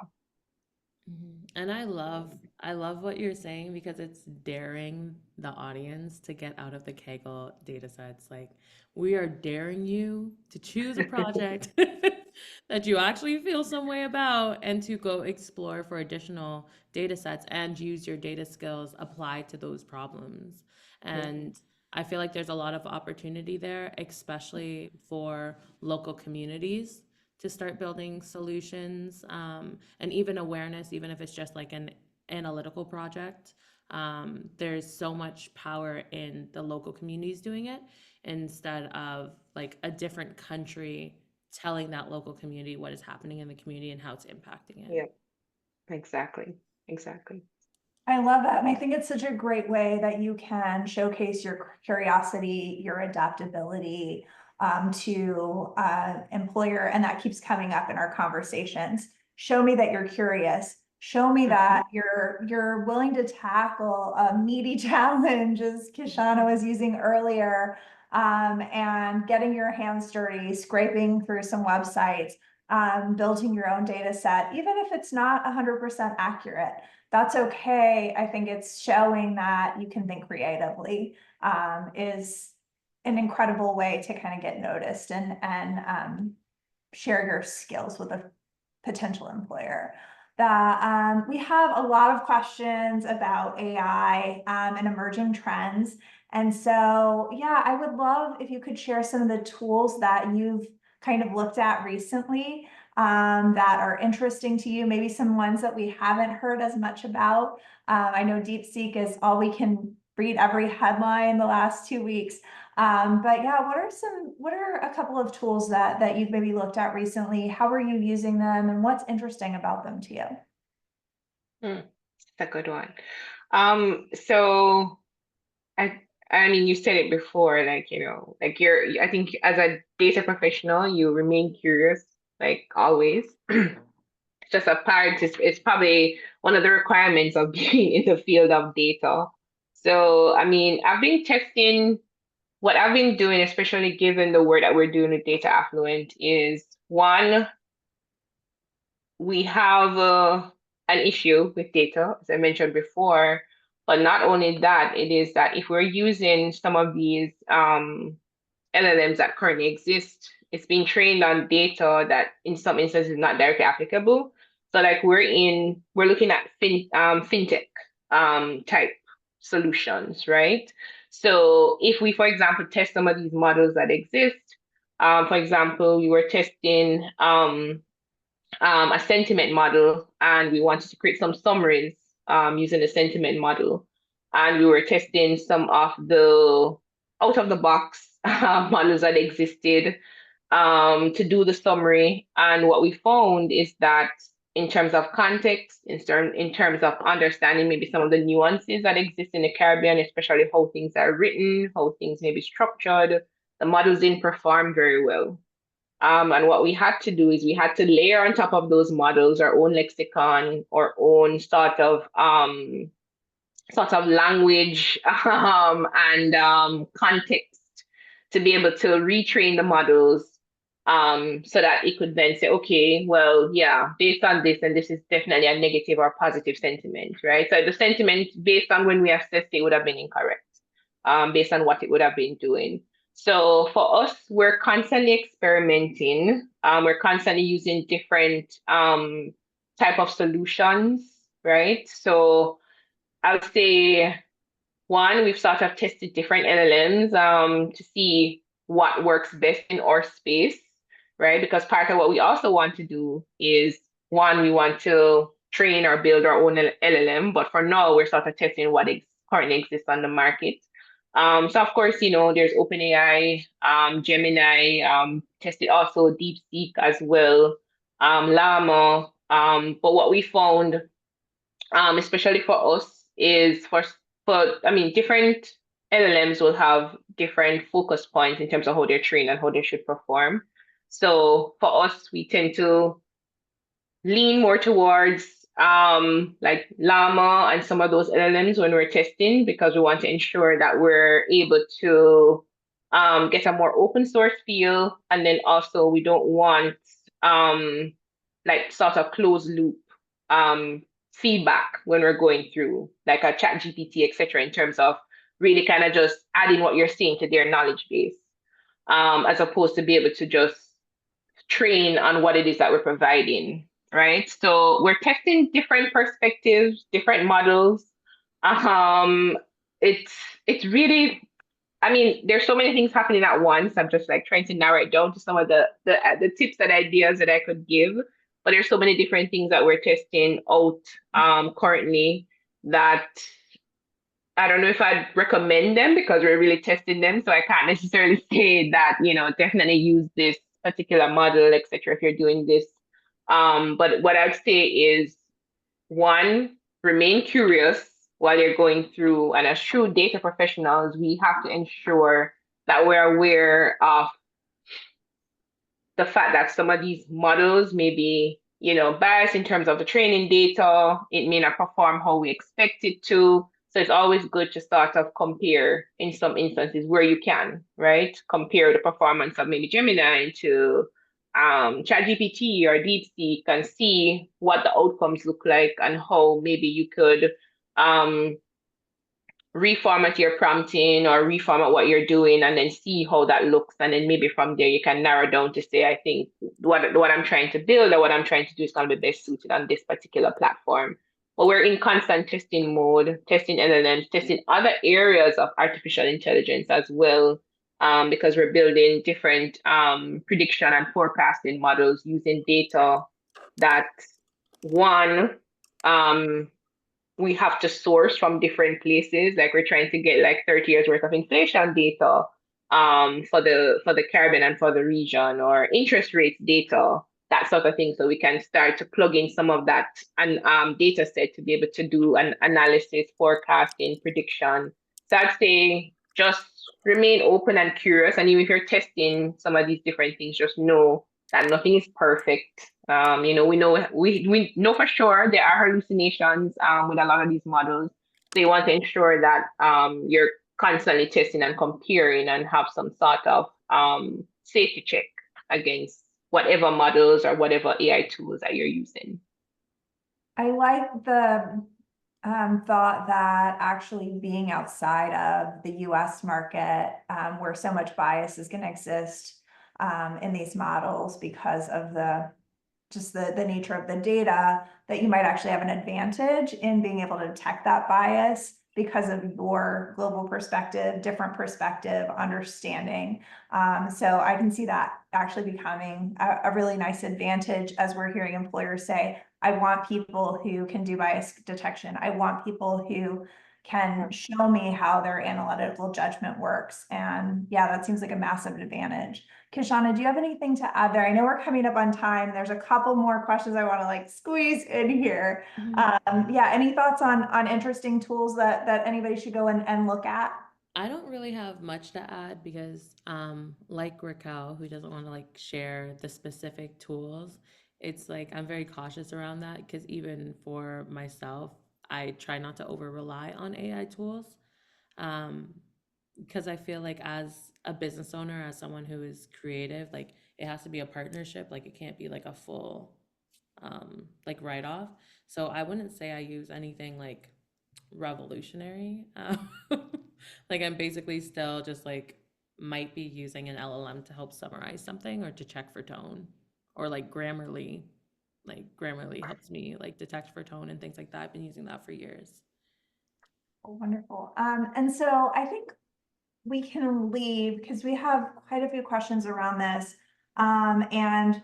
And I love what you're saying because it's daring the audience to get out of the Kaggle data sets. Like we are daring you to choose a project that you actually feel some way about and to go explore for additional data sets and use your data skills applied to those problems. Yeah. And I feel like there's a lot of opportunity there, especially for local communities to start building solutions, and even awareness, even if it's just like an analytical project. There's so much power in the local communities doing it instead of like a different country telling that local community what is happening in the community and how it's impacting it. Yeah, exactly. Exactly. I love that. And I think it's such a great way that you can showcase your curiosity, your adaptability to employer. And that keeps coming up in our conversations. Show me that you're curious. Show me that you're willing to tackle a meaty challenge, as Kishana was using earlier, and getting your hands dirty, scraping through some websites, building your own data set, even if it's not 100% accurate. That's okay. I think it's showing that you can think creatively, is an incredible way to kind of get noticed and share your skills with a potential employer. We have a lot of questions about AI and emerging trends. And so, yeah, I would love if you could share some of the tools that you've kind of looked at recently that are interesting to you, maybe some ones that we haven't heard as much about. I know DeepSeek is all we can read every headline the last 2 weeks. But yeah, what are a couple of tools that you've maybe looked at recently? How are you using them and what's interesting about them to you? That's a good one. So I mean, you said it before, like, like I think as a data professional, you remain curious, like always. It's just a part, it's probably one of the requirements of being in the field of data. So, I mean, I've been testing what I've been doing, especially given the work that we're doing with Dataffluent, is one, we have an issue with data, as I mentioned before. But not only that, it is that if we're using some of these LLMs that currently exist, it's being trained on data that in some instances is not directly applicable. So like we're looking at fintech type solutions, right? So if we, for example, test some of these models that exist, for example, we were testing a sentiment model, and we wanted to create some summaries using the sentiment model. And we were testing some of the out of the box models that existed to do the summary. And what we found is that in terms of context, in terms of understanding maybe some of the nuances that exist in the Caribbean, especially how things are written, how things may be structured, the models didn't perform very well. And what we had to do is we had to layer on top of those models our own lexicon, our own sort of language and context to be able to retrain the models so that it could then say, okay, well, yeah, based on this, and this is definitely a negative or positive sentiment, right? So the sentiment based on when we assessed it would have been incorrect based on what it would have been doing. So for us, we're constantly experimenting. We're constantly using different type of solutions, right? So I would say one, we've sort of tested different LLMs to see what works best in our space, right? Because part of what we also want to do is one, we want to train or build our own LLM, but for now, we're sort of testing what currently exists on the market. So of course, there's OpenAI, Gemini, tested also DeepSeek as well, Llama. But what we found, especially for us, is I mean, different LLMs will have different focus points in terms of how they're trained and how they should perform. So for us, we tend to lean more towards like Llama and some of those LLMs when we're testing, because we want to ensure that we're able to get a more open source feel. And then also we don't want like sort of closed loop feedback when we're going through like a chat GPT, etc., in terms of really kind of just adding what you're seeing to their knowledge base, as opposed to be able to just train on what it is that we're providing, right? So we're testing different perspectives, different models. Um, it's really, I mean, there's so many things happening at once. I'm just like trying to narrow it down to some of the tips and ideas that I could give. But there's so many different things that we're testing out currently that I don't know if I'd recommend them because we're really testing them. So I can't necessarily say that, definitely use this particular model, etc., if you're doing this. But what I'd say is one, remain curious. while you're going through, and as true data professionals, we have to ensure that we're aware of the fact that some of these models may be, biased in terms of the training data. It may not perform how we expect it to. So it's always good to sort of compare in some instances where you can, right? Compare the performance of maybe Gemini to ChatGPT or DeepSeek and see what the outcomes look like and how maybe you could um, reformat your prompting or reformat what you're doing and then see how that looks. And then maybe from there you can narrow down to say, I think what I'm trying to build or what I'm trying to do is going to be best suited on this particular platform. But we're in constant testing mode, testing LLMs, testing other areas of artificial intelligence as well, because we're building different prediction and forecasting models using data that one, we have to source from different places. Like we're trying to get like 30 years worth of inflation data for the Caribbean and for the region, or interest rates data, that sort of thing. So we can start to plug in some of that and data set to be able to do an analysis, forecasting, prediction. So I'd say just remain open and curious. And even if you're testing some of these different things, just know that nothing is perfect. We know for sure there are hallucinations with a lot of these models. So you want to ensure that you're constantly testing and comparing and have some sort of safety check against whatever models or whatever AI tools that you're using. I like the thought that actually being outside of the US market, where so much bias is going to exist in these models because of the nature of the data, that you might actually have an advantage in being able to detect that bias because of your global perspective, different perspective, understanding. So I can see that actually becoming a really nice advantage as we're hearing employers say, I want people who can do bias detection. I want people who can show me how their analytical judgment works. And yeah, that seems like a massive advantage. Kishana, do you have anything to add there? I know we're coming up on time. There's a couple more questions I want to like squeeze in here. Yeah, any thoughts on interesting tools that anybody should go and look at? I don't really have much to add because, like Raquel, who doesn't want to like share the specific tools, it's like I'm very cautious around that because even for myself, I try not to over rely on AI tools. Um, because I feel like as a business owner, as someone who is creative, like it has to be a partnership. Like it can't be like a full like write off. So I wouldn't say I use anything like revolutionary. Like I'm basically still just like might be using an LLM to help summarize something or to check for tone, or like Grammarly. Like Grammarly helps me like detect for tone and things like that. I've been using that for years. Oh, wonderful. And so I think we can leave because we have quite a few questions around this. And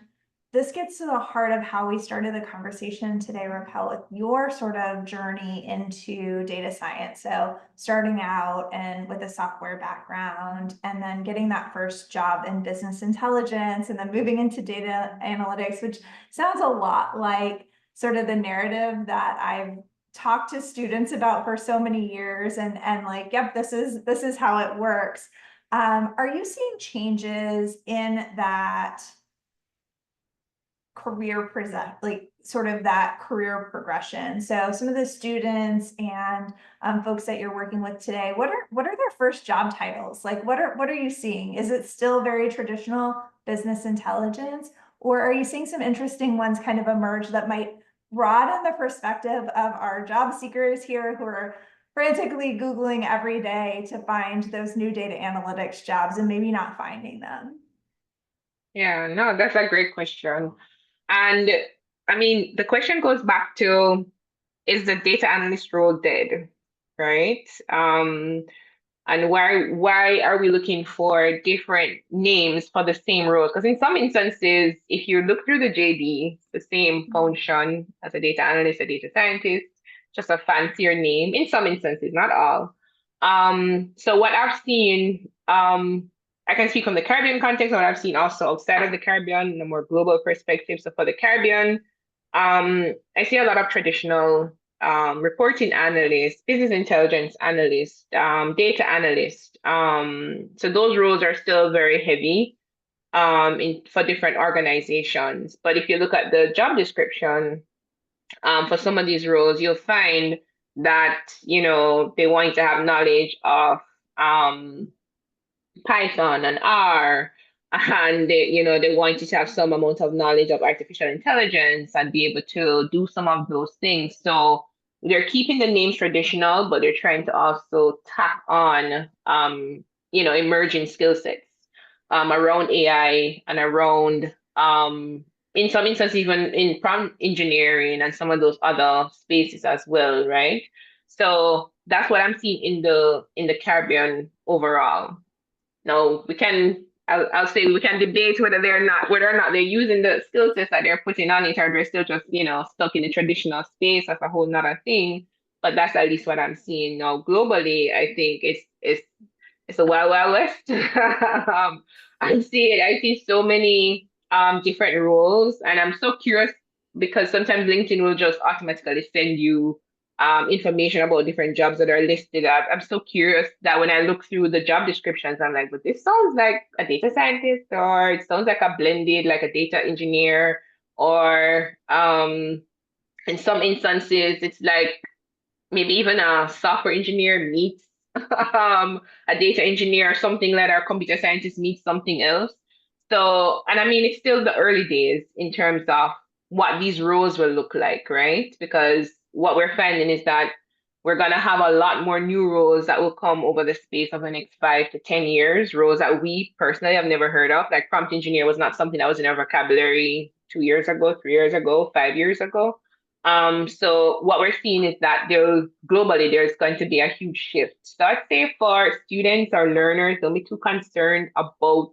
this gets to the heart of how we started the conversation today, Raquel, with your sort of journey into data science. So starting out and with a software background and then getting that first job in business intelligence and then moving into data analytics, which sounds a lot like sort of the narrative that I've talked to students about for so many years and like, yep, this is how it works. Are you seeing changes in that career present, like sort of that career progression? So some of the students and folks that you're working with today, what are their first job titles? Like what are you seeing? Is it still very traditional business intelligence, or are you seeing some interesting ones kind of emerge that might broaden the perspective of our job seekers here who are frantically Googling every day to find those new data analytics jobs and maybe not finding them? Yeah, no, that's a great question. And I mean, the question goes back to, is the data analyst role dead? Right? And why are we looking for different names for the same role? Because in some instances, if you look through the JD, it's the same function as a data analyst, a data scientist, just a fancier name in some instances, not all. So what I've seen, I can speak from the Caribbean context, what I've seen also outside of the Caribbean in a more global perspective. So for the Caribbean, I see a lot of traditional reporting analyst, business intelligence analyst, data analyst. So those roles are still very heavy for different organizations. But if you look at the job description for some of these roles, you'll find that, they want you to have knowledge of um, Python and R, and they want you to have some amount of knowledge of artificial intelligence and be able to do some of those things. So they're keeping the names traditional, but they're trying to also tack on emerging skill sets around AI and around in some instances even in prompt engineering and some of those other spaces as well, right? So that's what I'm seeing in the Caribbean overall. No, I'll say we can debate whether or not they're using the skill sets that they're putting on it, or they're still just, stuck in the traditional space. That's a whole nother thing. But that's at least what I'm seeing now. Globally, I think it's a wild, wild west. I see so many different roles, and I'm so curious because sometimes LinkedIn will just automatically send you information about different jobs that are listed. I'm so curious that when I look through the job descriptions, I'm like, but this sounds like a data scientist, or it sounds like a blended, like a data engineer, or in some instances, it's like maybe even a software engineer meets a data engineer or something like that, or computer scientist meets something else. So, and I mean, it's still the early days in terms of what these roles will look like, right? Because what we're finding is that we're going to have a lot more new roles that will come over the space of the next 5 to 10 years, roles that we personally have never heard of. Like prompt engineer was not something that was in our vocabulary 2 years ago, 3 years ago, 5 years ago. So what we're seeing is that there's going to be a huge shift. So I'd say for students or learners, don't be too concerned about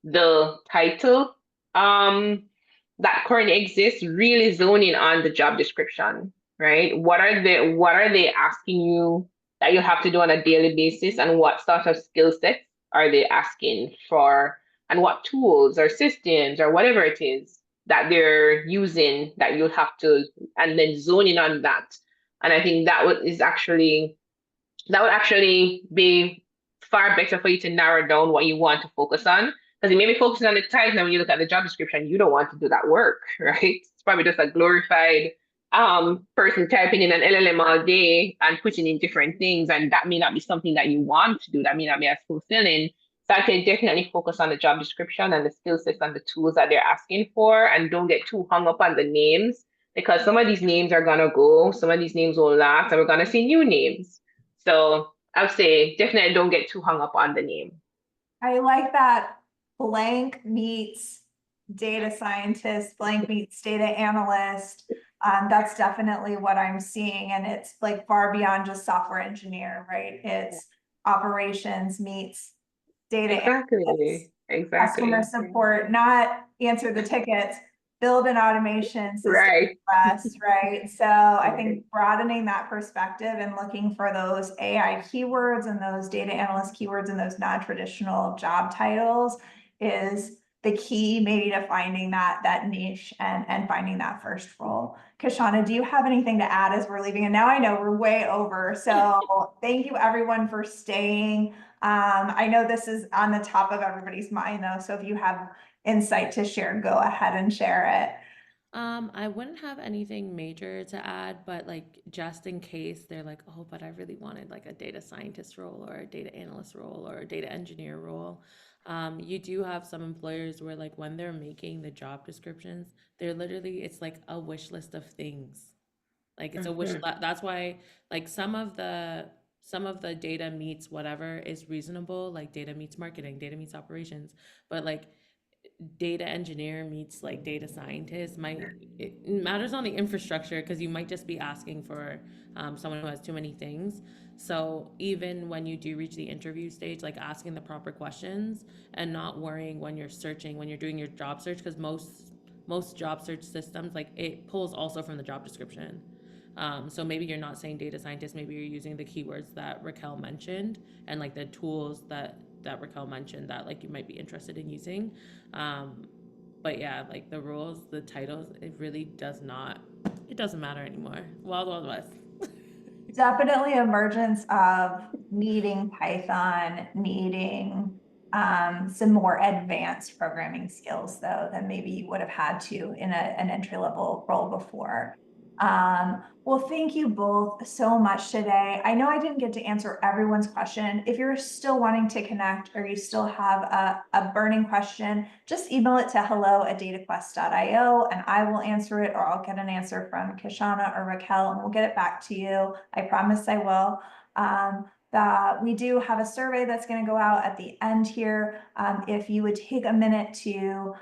the title that currently exists, really zoning on the job description, right? What are they asking you that you have to do on a daily basis, and what sort of skill sets are they asking for, and what tools or systems or whatever it is that they're using that you'll have to, and then zoning on that. And I think that would actually be far better for you to narrow down what you want to focus on. Because you may be focusing on the title, and when you look at the job description, you don't want to do that work, right? It's probably just a glorified person typing in an LLM all day and putting in different things, and that may not be something that you want to do. That may not be as fulfilling. So I can definitely focus on the job description and the skill sets and the tools that they're asking for, and don't get too hung up on the names, because some of these names are gonna go, some of these names will last, and we're gonna see new names. So I would say definitely don't get too hung up on the name. I like that blank meets data scientist, blank meets data analyst. That's definitely what I'm seeing. And it's like far beyond just software engineer, right? It's operations meets data analyst, customer Exactly. support, not answer the tickets, build an automation system Right. for us, right? So I Right. think broadening that perspective and looking for those AI keywords and those data analyst keywords and those non-traditional job titles is the key maybe to finding that niche and finding that first role. Kashana, do you have anything to add as we're leaving? And now I know we're way over. So thank you everyone for staying. I know this is on the top of everybody's mind though. So if you have insight to share, go ahead and share it. I wouldn't have anything major to add, but like just in case they're like, oh, but I really wanted like a data scientist role or a data analyst role or a data engineer role. You do have some employers where like when they're making the job descriptions, they're literally, it's like a wish list of things. Like it's a wish Mhm. that's why like some of the data meets whatever is reasonable, like data meets marketing, data meets operations, but like data engineer meets like data scientist might it matters on the infrastructure because you might just be asking for someone who has too many things. So even when you do reach the interview stage, like asking the proper questions and not worrying when you're searching, when you're doing your job search, because most job search systems like it pulls also from the job description. So maybe you're not saying data scientist, maybe you're using the keywords that Raquel mentioned and like the tools that Raquel mentioned that like you might be interested in using. Um, but yeah, like the roles, the titles, it doesn't matter anymore. Wild, Wild West. Definitely emergence of needing Python, needing some more advanced programming skills, though, than maybe you would have had to in an entry-level role before. Well, thank you both so much today. I know I didn't get to answer everyone's question. If you're still wanting to connect or you still have a burning question, just email it to hello@dataquest.io and I will answer it, or I'll get an answer from Kishana or Raquel and we'll get it back to you. I promise I will. We do have a survey that's going to go out at the end here. If you would take a minute to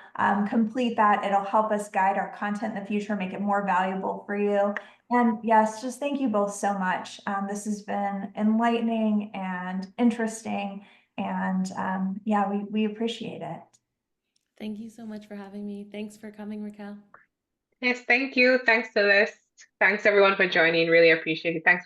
complete that, it'll help us guide our content in the future, make it more valuable for you. And yes, just thank you both so much. This has been enlightening and interesting. And yeah, we appreciate it. Thank you so much for having me. Thanks for coming, Raquel. Yes, thank you. Thanks, Celeste. Thanks everyone for joining. Really appreciate it. Thanks for